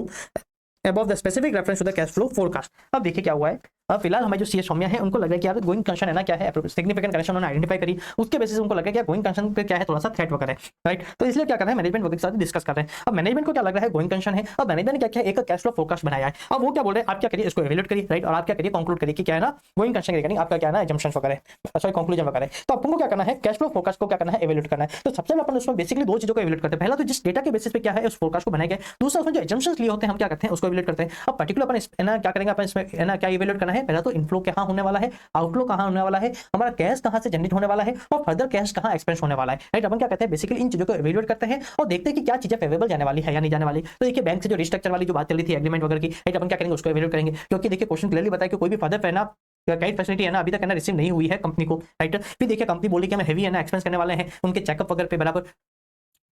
above the specific reference to the cash flow forecast. अब देखिए क्या हुआ है, फिलहाल हमारे जो CA Saumya है उनको लग रहा है कि यार गोइंग कंसर्न है ना क्या है, सिग्निफिकेंट कंसर्न उन्होंने आइडेंटिफाई करी, उसके बेसिस उनको लग रहा है कि गोइंग कंसर्न पे क्या है, थोड़ा सा थ्रेट वगैरह है, राइट। तो इसलिए क्या कर रहे हैं, मैनेजमेंट वगैरह के साथ डिस्कस कर रहे हैं। अब मैनेजमेंट को क्या लग रहा है, गोइंग कंसर्न है। अब मैनेजमेंट ने क्या किया, एक कैश फ्लो फोरकास्ट बनाया है। अब वो क्या बोल रहे हैं, आप क्या करिए, इसको एवेल्यूएट करिए, राइट, और आप क्या करिए, कंक्लूड करिए कि क्या है ना, गोइंग कंसर्न रिगार्डिंग आपका क्या है ना, एजम्पशंस वगैरह, सॉरी कंक्लूजन वगैरह। तो आपको क्या करना है, कैश फ्लो फोरकास्ट को क्या करना है, एवेल्यूएट करना है। तो सबसे पहले अपन उसमें बेसिकली दो चीजों को एवेल्यूएट करते हैं। पहला तो जिस डेटा के बेसिस पे क्या है उस फोरकास्ट को बनाया गया, दूसरा उसमें जो एजम्पशंस लिए होते हैं हम क्या करते हैं, उसको एवेल्यूएट करते हैं। अब पर्टिकुलर अपन है ना क्या करेंगे, अपन इसमें है ना क्या एवेल्यूएट करना है, पहला तो इनफ्लो कहां होने वाला है, आउटफ्लो कहां होने वाला है, हमारा कैश कहां से जनरेट होने वाला है, और फर्दर कैश कहां एक्सपेंस होने वाला है, राइट। अपन क्या करते हैं, बेसिकली इन चीजों को एवेल्यूएट करते हैं और देखते हैं कि क्या चीजें फेवरेबल जाने वाली है या नहीं जाने वाली। तो देखिए बैंक से जो रिस्ट्रक्चर वाली जो बात चल रही थी एग्रीमेंट वगैरह की, राइट, अपन क्या करेंगे, उसको एवेल्यूएट करेंगे, क्योंकि देखिए क्वेश्चन क्लियरली बताया कि कोई भी फर्दर है ना क्रेडिट फैसिलिटी है ना अभी तक है ना रिसीव नहीं हुई है कंपनी को, राइट। फिर देखिए कंपनी बोली कि हम हेवी है ना एक्सपेंस करने वाले हैं उनके चेकअप वगैरह पे बराबर,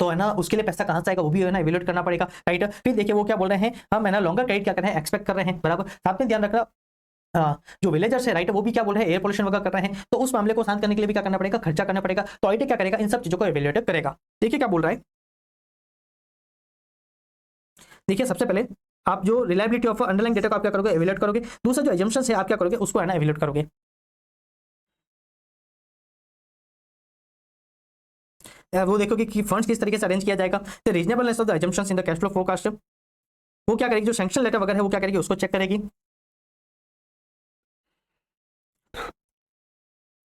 तो है ना उसके लिए पैसा कहां से आएगा वो भी है ना एवेल्यूएट करना पड़ेगा, राइट। फिर देखिए वो क्या बोल रहे हैं, हम है ना लॉन्गर क्रेडिट क्या कर रहे हैं, एक्सपेक्ट कर रहे हैं, बराबर। साथ में ध्यान रखना जो विलेजर्स है, राइट, वो भी क्या बोल रहे हैं, एयर पोल्यूशन वगैरह कर रहे हैं, तो उस मामले को शांत करने के लिए भी क्या करना पड़ेगा, खर्चा करना पड़ेगा। तो ऑडिट क्या करेगा, इन सब चीजों को एवेल्यूएट करेगा। देखिए क्या बोल रहा है, देखिए सबसे पहले आप जो रिलायबिलिटी ऑफ अंडरलाइन डेटा को आप क्या करोगे, एवेल्यूएट करोगे। दूसरा जो एजम्पशंस है आप क्या करोगे, उसको है ना एवेल्यूएट करोगे। वो देखोगे कि फंड्स किस तरीके से अरेंज किया जाएगा, तो reasonableness of the assumptions in the cash flow forecast, वो क्या करेगी, जो सैंक्शन लेटर वगैरह है वो क्या करेगी, उसको चेक करेगी।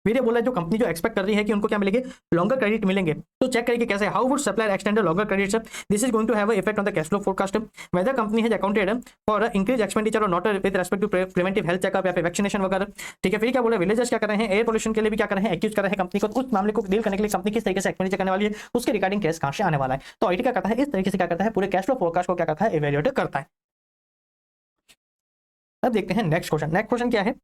फिर ये बोला है जो कंपनी जो एक्सपेक्ट कर रही है कि उनको क्या मिलेंगे, लॉन्गर क्रेडिट मिलेंगे, तो चेक करेगी कैसे, how would supplier extend longer credit, this is going to have a effect on the cash flow forecast, whether company has accounted for increase expenditure और not with respect to preventive health checkup या फिर vaccination वगैरह, ठीक है। फिर क्या बोला, villagers क्या कर रहे हैं, एयर पोल्यूशन के लिए भी क्या कर रहे हैं, एक्यूज कर रहे हैं कंपनी को, तो उस मामले को डील करने के लिए कंपनी किस तरीके से एक्सपेंडिचर करने वाली है उसके रिगार्डिंग केस कहां से आने वाला है। तो ऑडिट क्या करता है, इस तरीके से क्या करता है, पूरे कैश फ्लो फोरकास्ट को क्या करता है, इवैल्यूएट करता है। अब देखते हैं नेक्स्ट क्वेश्चन। नेक्स्ट क्वेश्चन क्या है,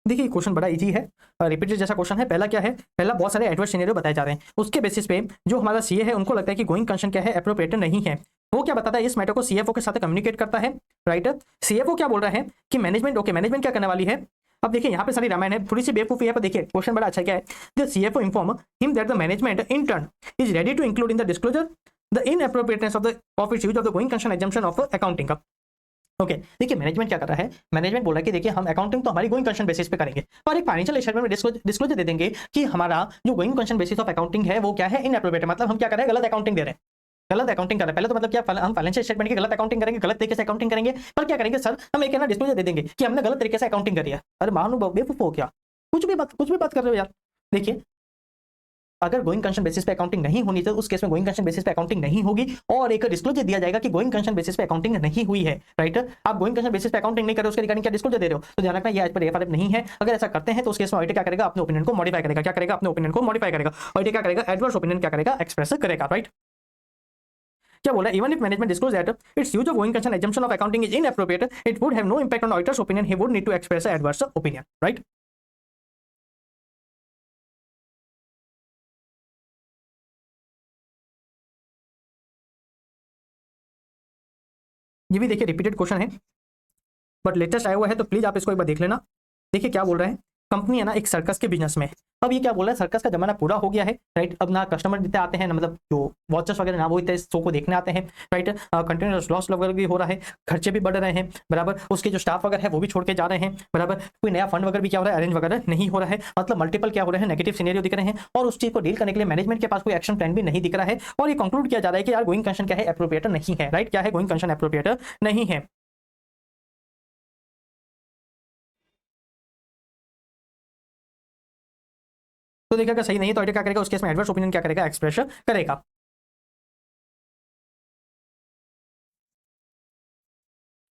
देखिए क्वेश्चन बड़ा इजी है, रिपीटेड जैसा क्वेश्चन है। पहला क्या है, पहला बहुत सारे एडवर्स सिनेरियो बताए जा रहे हैं, उसके बेसिस पे जो हमारा सीए है उनको लगता है कि गोइंग कंसर्न क्या है, एप्रोप्रिएट नहीं है। वो क्या बताता है, इस मैटर को सीएफओ के साथ कम्युनिकेट करता है, राइट। सीएफओ क्या बोल रहा है कि मैनेजमेंट, ओके मैनेजमेंट क्या करने वाली है। अब देखिए यहाँ पे सारी रामायण है, थोड़ी सी बेवकूफी है, पर देखिए क्वेश्चन बड़ा अच्छा क्या है, the CFO inform him that the management in turn is ready to include in the disclosure the inappropriateness of its use of the going concern assumption of accounting का। ओके देखिए मैनेजमेंट क्या कर रहा है, मैनेजमेंट बोल रहा है कि देखिए हम अकाउंटिंग तो हमारी गोइंग कंसर्न बेसिस पे करेंगे, पर एक फाइनेंशियल स्टेटमेंट में डिस्क्लोजर दे देंगे कि हमारा जो going concern basis of accounting है वो क्या है, इनएप्रोप्रिएट, मतलब हम क्या कर रहे हैं, गलत अकाउंटिंग दे रहे हैं, गलत अकाउंटिंग कर रहे हैं। पहले तो मतलब क्या हम फाइनेंशियल स्टेटमेंट की गलत अकाउंटिंग करेंगे, गलत तरीके से अकाउंटिंग करेंगे, पर क्या करेंगे सर, हम एक है ना डिस्क्लोजर दे देंगे कि हमने गलत तरीके से अकाउंटिंग करी है। अरे महानुभाव बेवकूफ हो क्या, कुछ भी बात कर रहे हो यार। देखिए अगर गोइंग कंसर्न बेसिस पे अकाउंटिंग नहीं होनी तो उस केस में गोइंग कंसर्न बेसिस पे अकाउंटिंग नहीं होगी और एक डिस्क्लोजर दिया जाएगा कि गोइंग कंसर्न बेसिस पे अकाउंटिंग नहीं हुई है, राइट। आप गोइंग कंसर्न बेसिस पे अकाउंटिंग नहीं कर रहे हो, उसके रिगार्डिंग क्या डिस्क्लोजर दे रहे हो, तो ध्यान रखना ये आज पर एफआरएफ नहीं है। अगर ऐसा करते हैं तो उस केस में ऑडिटर क्या करेगा, अपने ओपिनियन को मॉडिफाई करेगा, क्या करेगा, अपने ओपिनियन को मॉडिफाई करेगा। ऑडिटर क्या करेगा, एडवर्स ओपिनियन क्या करेगा, एक्सप्रेस करेगा, राइट। क्या बोला, even if management disclose that its use of going concern assumption of accounting is inappropriate, it would have no impact on auditor's opinion, he would need to express adverse opinion, right. ये भी देखिए repeated question है but latest आया हुआ है, तो please आप इसको एक बार देख लेना। देखिए क्या बोल रहा है, कंपनी है ना एक सर्कस के बिजनेस में, अब ये क्या बोल रहा है, सर्कस का जमाना पूरा हो गया है, राइट। अब ना कस्टमर इतने आते हैं ना, मतलब जो वॉचर्स वगैरह ना वो इतने शो को देखने आते हैं, राइट। कंटिन्यूस लॉस वगैरह भी हो रहा है, खर्चे भी बढ़ रहे हैं, बराबर। उसके जो स्टाफ वगैरह है वो भी छोड़ के जा रहे हैं, बराबर। कोई नया फंड वगैरह भी क्या हो रहा है, अरेंज वगैरह नहीं हो रहा है, मतलब मल्टीपल क्या हो रहे हैं, नेगेटिव सिनेरियो दिख रहे हैं, और उस चीज को डील करने के लिए मैनेजमेंट के पास कोई एक्शन प्लान भी नहीं दिख रहा है। और ये कंक्लूड किया जा रहा है कि यार गोइंग कंसर्न क्या है, एप्रोप्रिएट नहीं है, राइट। क्या है, गोइंग कंसर्न एप्रोप्रिएट नहीं है। तो देखिए अगर सही नहीं है तो ऑडिटर क्या करेगा, उस केस में एडवर्स ओपिनियन क्या करेगा, एक्सप्रेस करेगा,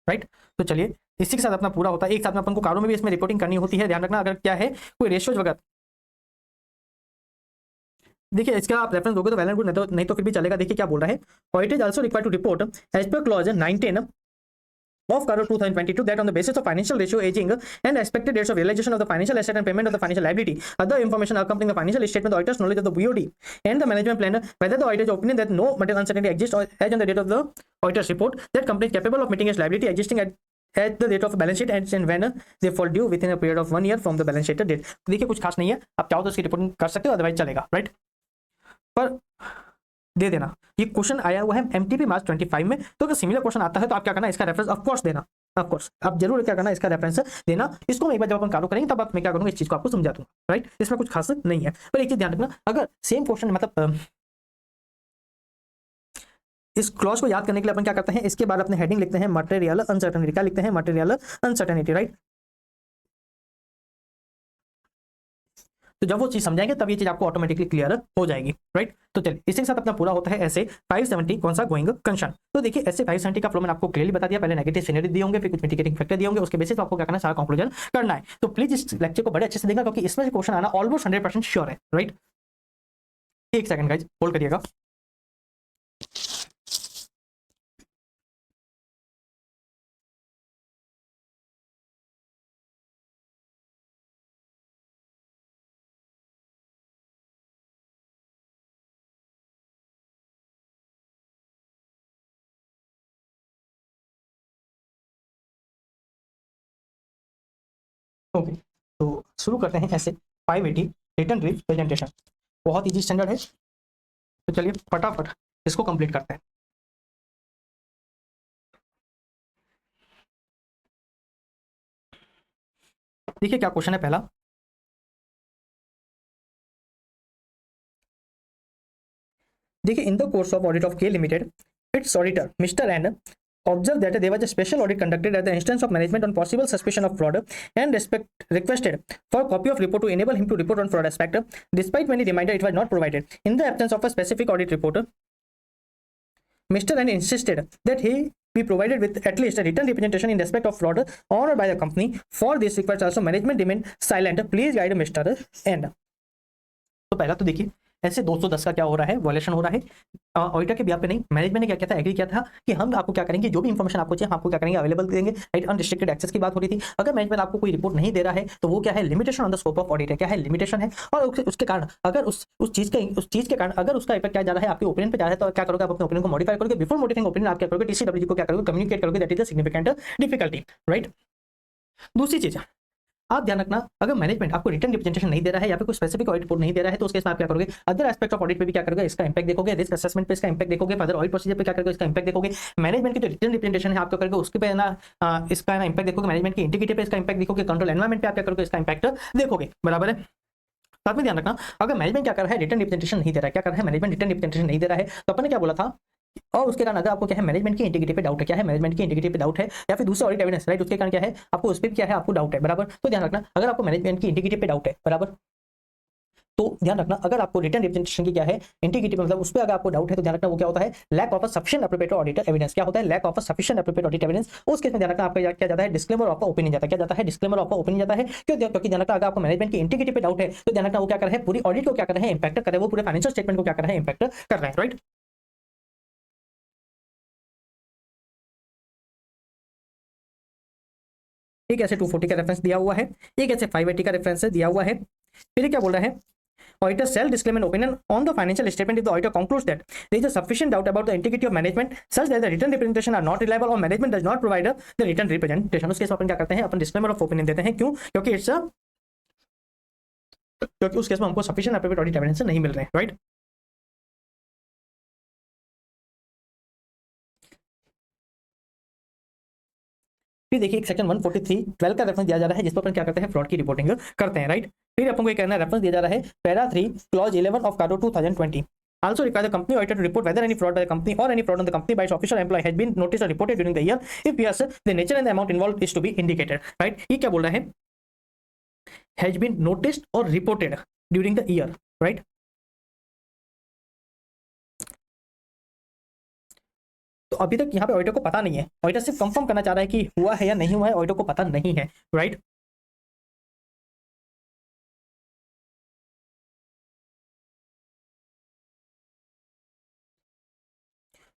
राइट। तो चलिए इसी के साथ अपना पूरा होता है, एक साथ में अपन को कारों में भी इसमें रिपोर्टिंग करनी होती है, ध्यान रखना। अगर क्या है कोई रेशियोज वगैरह, देखिए इसका आप रेफरेंस दोगे तो वैल एंड गुड, नहीं तो फिर भी चलेगा। देखिए क्या बोल रहा है, audit is also required to report as per clause 19 of Caro 2022 that on the basis of financial ratio aging and expected dates of realization of the financial asset and payment of the financial liability, other information accompanying the financial statement, the auditor's knowledge of the BOD and the management plan, whether the auditor's opinion that no material uncertainty exists or as on the date of the auditor's report, that company is capable of meeting its liability existing at the date of balance sheet and when they fall due within a period of 1 year from the balance sheet date। देखिए कुछ खास नहीं है, आप चाहो तो इसकी reporting कर सकते हो, अदरवाइज चलेगा, राइट। पर दे देना। ये क्वेश्चन आया हुआ है एमटीपी मार्च 25 में, तो अगर सिमिलर क्वेश्चन आता है तो आप क्या करना, इसका रेफरेंस ऑफ कोर्स देना, ऑफ कोर्स आप जरूर क्या करना, इसका रेफरेंस देना। इसको एक बार जब अपन चालू करेंगे तब मैं क्या करूंगा, इस चीज को आपको समझा दूंगा, राइट। इसमें कुछ खास नहीं है, पर एक चीज ध्यान रखना, अगर सेम क्वेश्चन मतलब इस क्लॉज को याद करने के लिए अपन क्या करते हैं, इसके बाद अपने हेडिंग लिखते हैं मटेरियल अनसर्टेनिटी। क्या लिखते हैं, मटेरियल अनसर्टेनिटी, राइट। तो जब वो चीज समझाएंगे तब ये चीज आपको ऑटोमेटिकली क्लियर हो जाएगी, राइट। तो चलिए इसी के साथ अपना पूरा होता है ऐसे 570 कौन सा गोइंग कंसर्न। तो देखिए ऐसे 570 का फ्लो मैंने आपको क्लियरली बता दिया, पहले नेगेटिव सिनेरियो दिए होंगे, फिर कुछ मिटिगेटिंग फैक्टर दिए होंगे, उसके बेसिस पर आपको क्या करना है, सारा कंक्लूजन करना है। तो प्लीज इस लेक्चर को बड़े अच्छे से देखना, क्योंकि इसमें क्वेश्चन आना ऑलमोस्ट 100% श्योर है, राइट। एक सेकंड गाइज होल्ड करिएगा। ओके, तो शुरू करते हैं ऐसे 580 रिटर्न रिप्रेजेंटेशन। बहुत इजी स्टैंडर्ड है, तो चलिए फटाफट इसको कंप्लीट करते हैं। देखिए क्या क्वेश्चन है पहला, देखिए in the course of audit of के limited its auditor Mr. N observed that there was a special audit conducted at the instance of management on possible suspicion of fraud and requested for a copy of report to enable him to report on fraud aspect. Despite many reminders, it was not provided. In the absence of a specific audit report, Mr. N insisted that he be provided with at least a written representation in respect of fraud honored by the company. For this request also management remained silent. Please guide Mr. N. तो पहला तो देखिए ऐसे 210 का क्या हो रहा है, वायलेशन हो रहा है ऑडिटर के बिहाफ पे नहीं। मैनेजमेंट ने क्या किया था, एग्री किया था कि हम आपको क्या करेंगे, जो भी इंफॉर्मेशन आपको चाहिए हम आपको क्या करेंगे, अवेलेबल देंगे, राइट। अनरिस्ट्रिक्टेड एक्सेस की बात हो रही थी। अगर मैनेजमेंट आपको कोई रिपोर्ट नहीं दे रहा है तो वो क्या है, limitation on the scope of audit है, क्या है, लिमिटेशन है। और उसके कारण अगर उस चीज के कारण अगर उसका इफेक्ट क्या जा रहा है, आपके ओपिनियन पे जा रहा है, तो क्या करोगे, आप अपने ओपिनियन को मॉडिफाई करोगे। बिफोर मॉडिफाइंग ओपिनियन आप क्या करोगे, टीसीडब्ल्यूजी को क्या करोगे, कम्युनिकेट करोगे। That is the significant difficulty, right. दूसरी चीज आप ध्यान रखना, अगर मैनेजमेंट आपको रिटर्न रिप्रेजेंटेशन नहीं दे रहा है या फिर कोई स्पेसिफिक ऑडिट रिपोर्ट नहीं दे रहा है, तो उस केस में आप क्या करोगे, अदर एस्पेक्ट ऑफ ऑडिट पे भी क्या करोगे, इसका इंपैक्ट देखोगे, रिस्क असेसमेंट पे इसका इंपैक्ट देखोगे, फर्दर ऑडिट प्रोसीजर पे क्या करोगे, इसका इंपैक्ट देखोगे। मैनेजमेंट की जो रिटर्न रिप्रेजेंटेशन है आप क्या करोगे, उसके पे ना इसका इंपैक्ट देखोगे। मैनेजमेंट की इंटीग्रिटी पे इसका इंपैक्ट देखोगे। कंट्रोल एनवायरमेंट पे आप क्या करोगे, इसका इंपैक्ट देखोगे, बराबर है। साथ में ध्यान रखना, अगर मैनेजमेंट क्या कर रहा है, रिटर्न रिप्रेजेंटेशन नहीं दे रहा है, क्या कर रहा है, मैनेजमेंट रिटर्न रिप्रेजेंटेशन नहीं दे रहा है, तो अपन ने क्या बोला था, और उसके कारण अगर आपको क्या है, मैनेजमेंट की इंटीग्रिटी पे डाउट है, क्या है, मैनेजमेंट की इंटीग्रिटी पे डाउट है, या फिर दूसरे ऑडिट एविडेंस, राइट, उसके कारण क्या है, आपको उस पर क्या है, आपको डाउट है, बराबर। तो ध्यान रखना, अगर आपको मैनेजमेंट की इंटीग्रिटी पे डाउट है, बराबर, तो ध्यान रखना, अगर आपको रिटर्न रिप्रेजेंटेशन की क्या है, इंटीग्रिटी मतलब उस पर अगर आपको डाउट है, तो ध्यान रखना वो क्या होता है, lack of a sufficient appropriate audit evidence. क्या होता है, lack of a sufficient appropriate audit evidence. उस केस में ध्यान रखना आपका क्या जाता है, डिस्क्लेमर ऑफ ओपिनियन जाता है। क्या जाता है, डिस्क्लेमर ऑफ ओपिनियन जाता है। क्यों, क्योंकि ध्यान रखना, अगर आपको मैनेजमेंट की इंटीग्रिटी पे डाउट है, तो ध्यान रखना वो क्या कर रहा है, पूरी ऑडिट को क्या कर रहा है, इंपैक्ट कर रहा है, वो पूरे फाइनेंशियल स्टेटमेंट को क्या कर रहा है, इंपैक्ट कर रहा है, राइट। एक ऐसे 240 का रेफरेंस दिया हुआ है, एक ऐसे 580 का रेफरेंस दिया हुआ है। फिर क्या बोल रहा है, auditor shall disclaim an opinion on the financial statement if the auditor concludes that there is a sufficient doubt about the integrity of management such that the written representation are not reliable or management does not provide the written representation। उस case में अपन क्या करते हैं, अपन disclaimer of opinion देते हैं। क्यों, क्योंकि उस केस में हमको सफिशिएंट एप्रोप्रिएट ऑडिट एविडेंस नहीं मिल रहे हैं, राइट। फिर देखिए एक सेक्शन 143(12) का रेफरेंस दिया जा रहा है, जिस पर अपन क्या करते हैं, फ्रॉड की रिपोर्टिंग करते हैं, राइट। फिर अपन को एक कहना रेफरेंस दिया जा रहा है, पैरा 3 क्लॉज 11 ऑफ कार्डो 2020 also require the company auditor to report whether any fraud by the company or any fraud on the company by its official employee has been noticed or reported during the year. If yes, the nature and the amount involved is to be indicated, right। ये क्या बोल रहा है, has been noticed or reported during the year, right। तो अभी तक यहाँ पे ऑडिटर को पता नहीं है, ऑडिटर सिर्फ कंफर्म करना चाह रहा है कि हुआ है या नहीं हुआ है, ऑडिटर को पता नहीं है, राइट।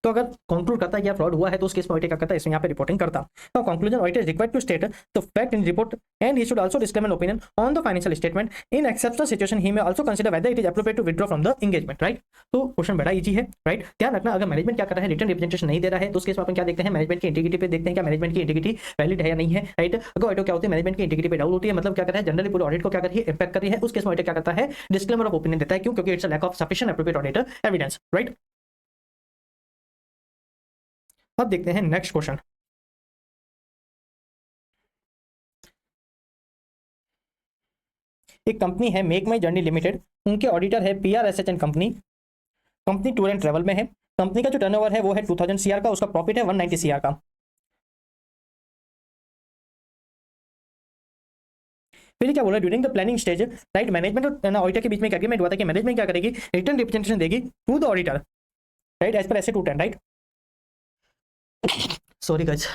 तो अगर कंक्लूड करता है कि फ्रॉड हुआ है तो उस केस में ऑडिटर क्या करता है, इसमें यहाँ पे रिपोर्टिंग करता। तो conclusion, auditor is required to state the fact in report and he should also disclaim an opinion on the financial statement. In exceptional situation he may also consider whether it is appropriate to withdraw from the engagement, right. तो question बड़ा easy है, right. ध्यान रखना, अगर management क्या कर रहा है, रिटर्न रिप्रेजेंटेशन नहीं दे रहा है, तो उस केस में अपन क्या देखते हैं, मैनेजमेंट की इंटीग्रिटी पे देखते हैं, क्या मैनेजमेंट की इंटीग्रिटी वैलिड है या नहीं है, राइट। अगर ऑडिटर क्या होती है, मैनेजमेंट की इंटीग्रिटी पे डाउट होती है, मतलब क्या कर रहा है, जनरली पूरे ऑडिट को क्या कर रही है, इंपैक्ट कर रही है, उस केस में ऑडिटर क्या करता है, डिस्क्लेमर ऑफ ओपिनियन देता है। क्यों? क्योंकि it's a lack of sufficient appropriate auditor evidence, right. अब देखते हैं नेक्स्ट क्वेश्चन। एक कंपनी है मेक माई जर्नी लिमिटेड, उनके ऑडिटर है PRSH and company. Company tour and travel में है। कंपनी का जो टर्नओवर है वो है 2000 CR का, उसका प्रॉफिट है 190 CR का। फिर क्या बोला, during the planning stage, right, management और ऑडिटर के बीच में एक एग्रीमेंट हुआ था कि मैनेजमेंट क्या करेगी, रिटर्न रिप्रेजेंटेशन देगी to the auditor, right, as per SA 210, right. Sorry guys.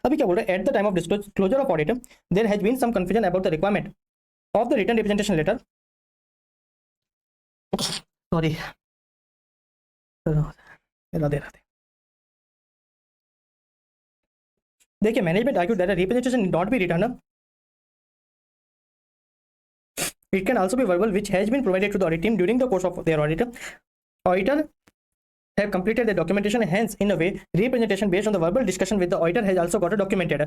अभी क्या बोल रहे हैं, at the time of disclosure of audit there has been some confusion about the requirement of the written representation letter. Sorry, Radhe Radhe. देखिए, management argued that representation need not be written, it can also be verbal, which has been provided to the audit team during the course of their audit. Auditor have completed the documentation, hence in a way representation based on the verbal discussion with the auditor has also got documented.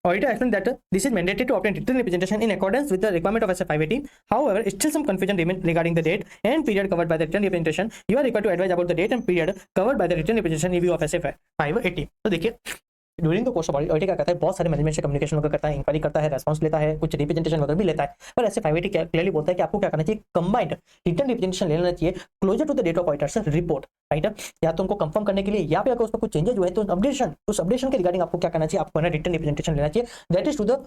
Auditor explained that this is mandated to obtain written representation in accordance with the requirement of SF 580. However, still some confusion remains regarding the date and period covered by the written representation. You are required to advise about the date and period covered by the written representation in view of SF 580. तो देखिए, during the course of audit क्या करता है, बहुत सारे management से communication वगैरह करता है, इंक्वायरी करता है, रेस्पॉन्स लेता है, कुछ रिप्रेजेंटेशन वगैरह भी लेता है। पर ऐसे 580 क्लियरली बोलता है कि आपको क्या करना चाहिए, कंबाइंड रिटर्न रिप्रेजेंटेशन लेना चाहिए closer to the date of auditors report, right. या तो उनको कंफर्म करने के लिए, या फिर अगर उसमें कुछ चेंजेस हुए तो अपडेशन, उस अपडेशन के रिगार्डिंग आपको क्या करना चाहिए, आपको रिटर्न रिप्रेजेंटेशन लेना चाहिए, that is to the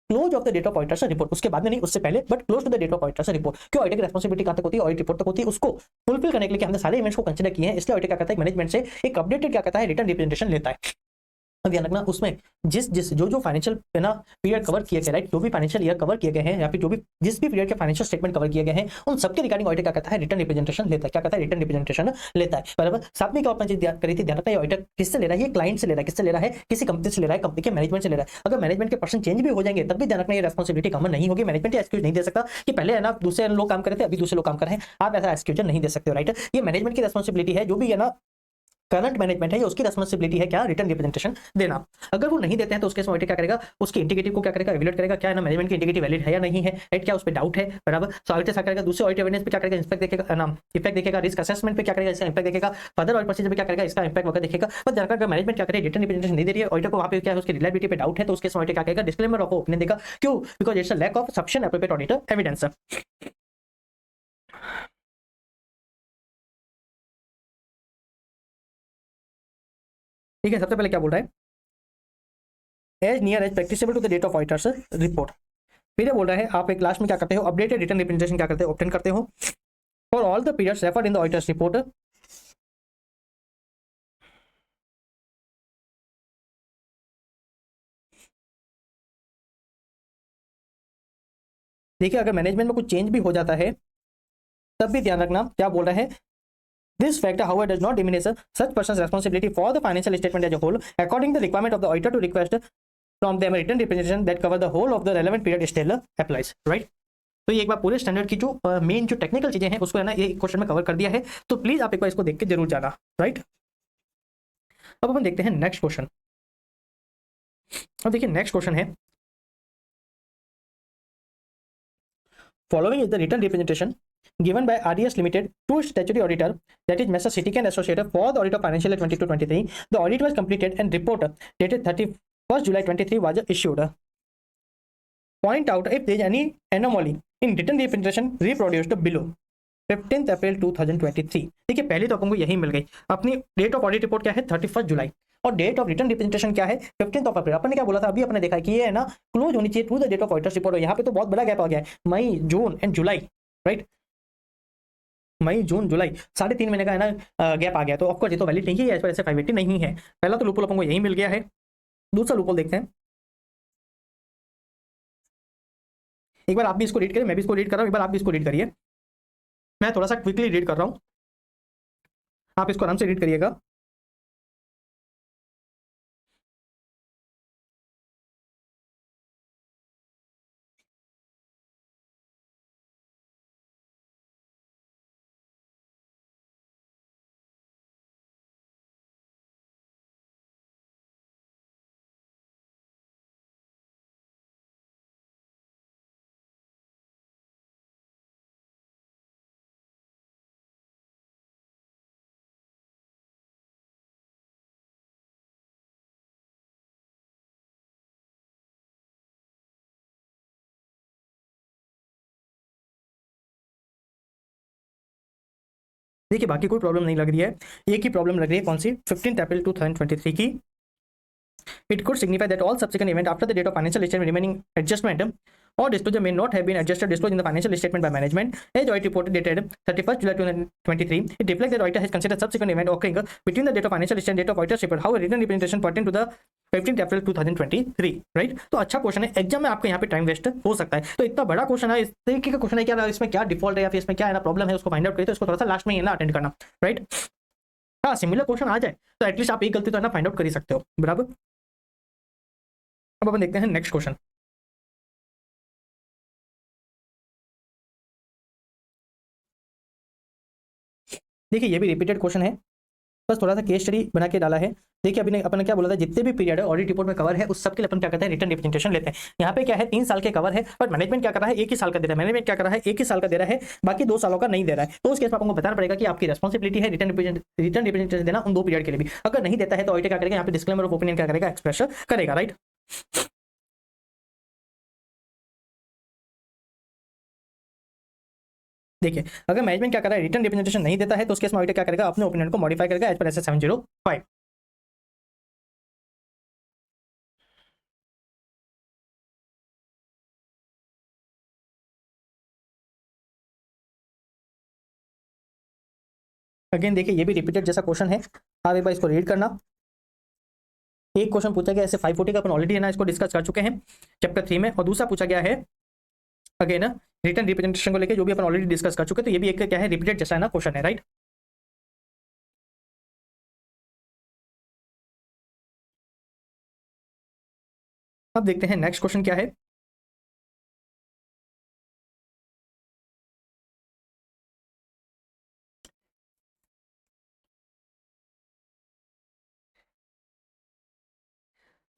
close of the date of auditors report. उसके बाद में नहीं, उससे पहले, but close to the date of auditors report. क्यों? ऑडिटर की रिस्पांसिबिलिटी कहां तक होती है, ऑडिट रिपोर्ट तक होती है। उसको फुलफिल करने के लिए हमने सारे इवेंट्स को कंसीडर किए हैं, इसलिए ऑडिटर क्या करता है, मैनेजमेंट से एक अपडेटेड क्या करता है, रिटर्न रिप्रेजेंटेशन लेता है। अब ध्यान रखना, उसमें जो फाइनेंशियल पीरियड कवर किए गए, राइट, जो भी फाइनेंशियल ईयर कवर किए गए हैं, या फिर जो भी जिस भी पीरियड के फाइनेंशियल स्टेटमेंट कवर किए गए हैं, उन सबके रिगार्डिंग ऑडिटर क्या करता है, रिटर्न रिप्रेजेंटेशन लेता है। क्या करता है, रिटर्न रिप्रेजेंटेशन लेता है, बराबर। साथ में क्या अपनी चीज करी थी, ध्यान रखना, ऑडिटर किससे ले रहा है, ये क्लाइंट से ले रहा है, किससे ले रहा है, किसी कंपनी से ले रहा है, कंपनी के मैनेजमेंट से ले रहा है। अगर मैनेजमेंट के पर्सन चेंज भी हो जाएंगे, तब भी ध्यान रखना, ये रेस्पॉन्सिबिलिटी कम नहीं होगी। मैनेजमेंट एक्सक्यूज नहीं दे सकता कि पहले है ना दूसरे लोग काम कर रहे थे, अभी दूसरे लोग काम कर रहे हैं, आप ऐसा एक्सक्यूज नहीं दे सकते हो, राइट। ये मैनेजमेंट की रेस्पॉन्सिबिलिटी है, जो भी है ना करंट मैनेजमेंट है, ये उसकी रिस्पांसिबिलिटी है क्या, रिटर्न रिप्रेजेंटेशन देना। अगर वो नहीं देते हैं तो उसके ऑडिटर क्या करेगा, उसकी इंटीग्रिटी को क्या करेगा, एवेल्यूएट करेगा, क्या है ना मैनेजमेंट की इंटीग्रिटी वैलिड है या नहीं है, राइट, क्या उस पर डाउट है, बराबर। सो ऑडिटर क्या करेगा, दूसरे ऑडिट एविडेंस पे क्या करेगा, इंस्पेक्ट देखेगा, नाम इफेक्ट देखेगा, रिस्क असेसमेंट पे क्या करेगा, इसका इंपैक्ट देखेगा, फर्दर ऑडिट प्रोसीजर पे क्या करेगा, इसका इंपैक्ट वगैरह देखेगा। बस जानकर अगर मैनेजमेंट क्या करे, रिटर्न रिप्रेजेंटेशन नहीं दे रही है, ऑडिटर को वहां पे क्या है, उसकी रिलायबिलिटी पे डाउट है, तो उसके ऑडिटर क्या करेगा, डिस्क्लेमर ऑफ ओपिनियन देगा। क्यों? Because it's a lack of sufficient appropriate auditor evidence. ठीक है, सबसे पहले क्या बोल रहा है, as near as practicable to the date of auditors report. फिर ये बोल रहा है, आप एक लास्ट में क्या करते हो, अपडेटेड रिटर्न रिप्रेजेंटेशन क्या करते हो, ऑब्टेन करते हो for all the periods referred in the auditors report. देखिए, अगर मैनेजमेंट में कुछ चेंज भी हो जाता है, तब भी ध्यान रखना, क्या बोल रहा है, this factor however does not diminish such person's responsibility for the financial statement as a whole, according to the requirement of the auditor to request from them a written representation that cover the whole of the relevant period still applies, right। तो ये एक बार पूरे standard की जो main जो technical चीजें हैं उसको है ना ये क्वेश्चन में कवर कर दिया है, तो प्लीज आप एक बार इसको देख के जरूर जाना, राइट। अब अपन देखते हैं नेक्स्ट क्वेश्चन। अब देखिए नेक्स्ट क्वेश्चन है, following is the written representation given by RDS Limited to statutory auditor, that is Messrs City and Associated, for the audit of financial year 22-23. The audit was completed and report dated 31st July 23 was issued. Point out if there is any anomaly in written representation reproduced below 15th April 2023। देखिए, पहले तो आपको यही मिल गई, अपनी date of audit report क्या है 31 जुलाई, और डेट ऑफ रिटर्न रिप्रेजेंटेशन क्या है 15th ऑफ अप्रैल। अपन ने क्या बोला था, अभी अपने देखा है कि ये है ना क्लोज होनी चाहिए to the date of auditors report. यहाँ पे तो बहुत बड़ा गैप आ गया है, मई जून एंड जुलाई, राइट, मई जून जुलाई 3.5 महीने का है ना गैप आ गया, तो ऑफकोर्स ये तो वैलिड नहीं है, इस वजह से 580 नहीं है। पहला तो लूपहोल अपन को यही मिल गया है। दूसरा लूपहोल देखते हैं, एक बार आप भी इसको रीड करिए, मैं भी इसको रीड कर रहा हूँ, एक बार आप भी इसको रीड करिए। मैं थोड़ा सा क्विकली रीड कर रहा हूँ। आप इसको आराम से रीड करिएगा। देखिए बाकी कोई प्रॉब्लम नहीं लग रही है, एक ही प्रॉब्लम लग रही है, कौन सी, 15 अप्रैल 2023 की। It could signify that all subsequent event after the date of financial statement remaining adjustment or disclosure may not have been adjusted disclosed in the financial statement by management. As audit reported dated 31st July 2023, it reflects that auditor has considered subsequent event occurring between the date of financial statement and date of auditor's report. However, written representation pertain to the 15 April 2023, right. तो अच्छा question है, exam में आपको यहाँ पे time waste हो सकता है। तो इतना बड़ा क्वेश्चन है, इस तरीके का क्वेश्चन है क्या, इसमें क्या डिफॉल्ट है या फिर इसमें क्या है ना प्रॉब्लम है, उसको फाइंड आउट करिए। तो इसको थोड़ा सा लास्ट में ये ना अटेंड करना, राइट। हाँ, सिमिलर क्वेश्चन आ जाए तो एटलीस्ट आप एक गलती तो है ना फाइंड आउट कर ही सकते हो, बराबर। अब अपन देखते हैं नेक्स्ट क्वेश्चन। देखिए ये भी रिपीटेड क्वेश्चन है, बस थोड़ा सा केस स्टडी बना के डाला है। देखिए अभी अपन ने क्या बोला था, जितने भी पीरियड है ऑडिट रिपोर्ट में कवर है उस सब के लिए अपन क्या करते हैं, रिटर्न रिप्रेजेंटेशन लेते हैं। यहाँ पे क्या है, 3 साल के कवर है, बट मैनेजमेंट क्या कर रहा है, 1 ही साल का दे रहा है। मैनेजमेंट क्या कर रहा है, 1 ही साल का दे रहा है, बाकी 2 सालों का नहीं दे रहा है। तो उस केस में आपको बताना पड़ेगा कि आपकी रिस्पॉन्सिबिलिटी है रिटर्न रिप्रेजेंटेशन देना उन 2 पीरियड के लिए भी। अगर नहीं देता है तो ऑडिटर क्या करेगा, यहाँ पे डिस्क्लेमर ऑफ ओपिनियन क्या करेगा, एक्सप्रेस करेगा, राइट। देखिए अगर मैनेजमेंट क्या कर रहा है, रिटर्न रिप्रेजेंटेशन नहीं देता है तो उस केस में ऑडिटर क्या करेगा, अपने ओपिनियन को मॉडिफाई करेगा एज पर एस 705। अगेन देखिए ये भी रिपीटेड जैसा क्वेश्चन है, आप एक बार इसको रीड करना। एक क्वेश्चन पूछा गया ऐसे 540 का अपन ऑलरेडी है ना इसको डिस्कस कर चुके हैं चैप्टर 3 में, और दूसरा पूछा गया है अगेन रिटर्न रिप्रेजेंटेशन को लेके, जो भी अपन ऑलरेडी डिस्कस कर चुके हैं। तो ये भी एक क्या है, रिपीटेड जैसा है ना क्वेश्चन है, राइट। अब देखते हैं नेक्स्ट क्वेश्चन क्या है।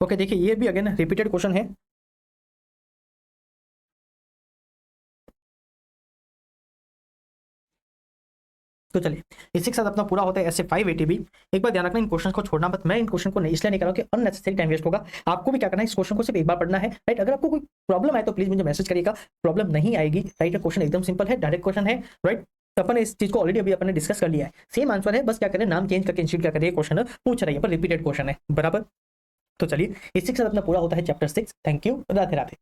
ओके देखिए ये भी अगेन रिपीटेड क्वेश्चन है। तो चलिए इसी के साथ अपना पूरा होता है ऐसे 580 भी। एक बार ध्यान रखना, इन क्वेश्चन को छोड़ना मत। मैं इन क्वेश्चन को इसलिए नहीं कर रहा हूं कि अननेसेसरी टाइम वेस्ट होगा। आपको भी क्या करना है, इस क्वेश्चन को सिर्फ एक बार पढ़ना है, राइट। अगर आपको कोई प्रॉब्लम आए तो प्लीज मुझे मैसेज करिएगा, प्रॉब्लम नहीं आएगी, राइट। क्वेश्चन एकदम सिंपल है, डायरेक्ट क्वेश्चन है, राइट। तो अपन इस चीज को ऑलरेडी अभी अपन ने डिस्कस कर लिया है, सेम आंसर है, बस क्या करें, नाम चेंज करके इंस्टीट्यूट क्या करिए, क्वेश्चन पूछ रही है पर रिपीटेड क्वेश्चन है, बराबर। तो चलिए इसी के साथ अपना पूरा होता है chapter 6। Thank you, Radhe Radhe.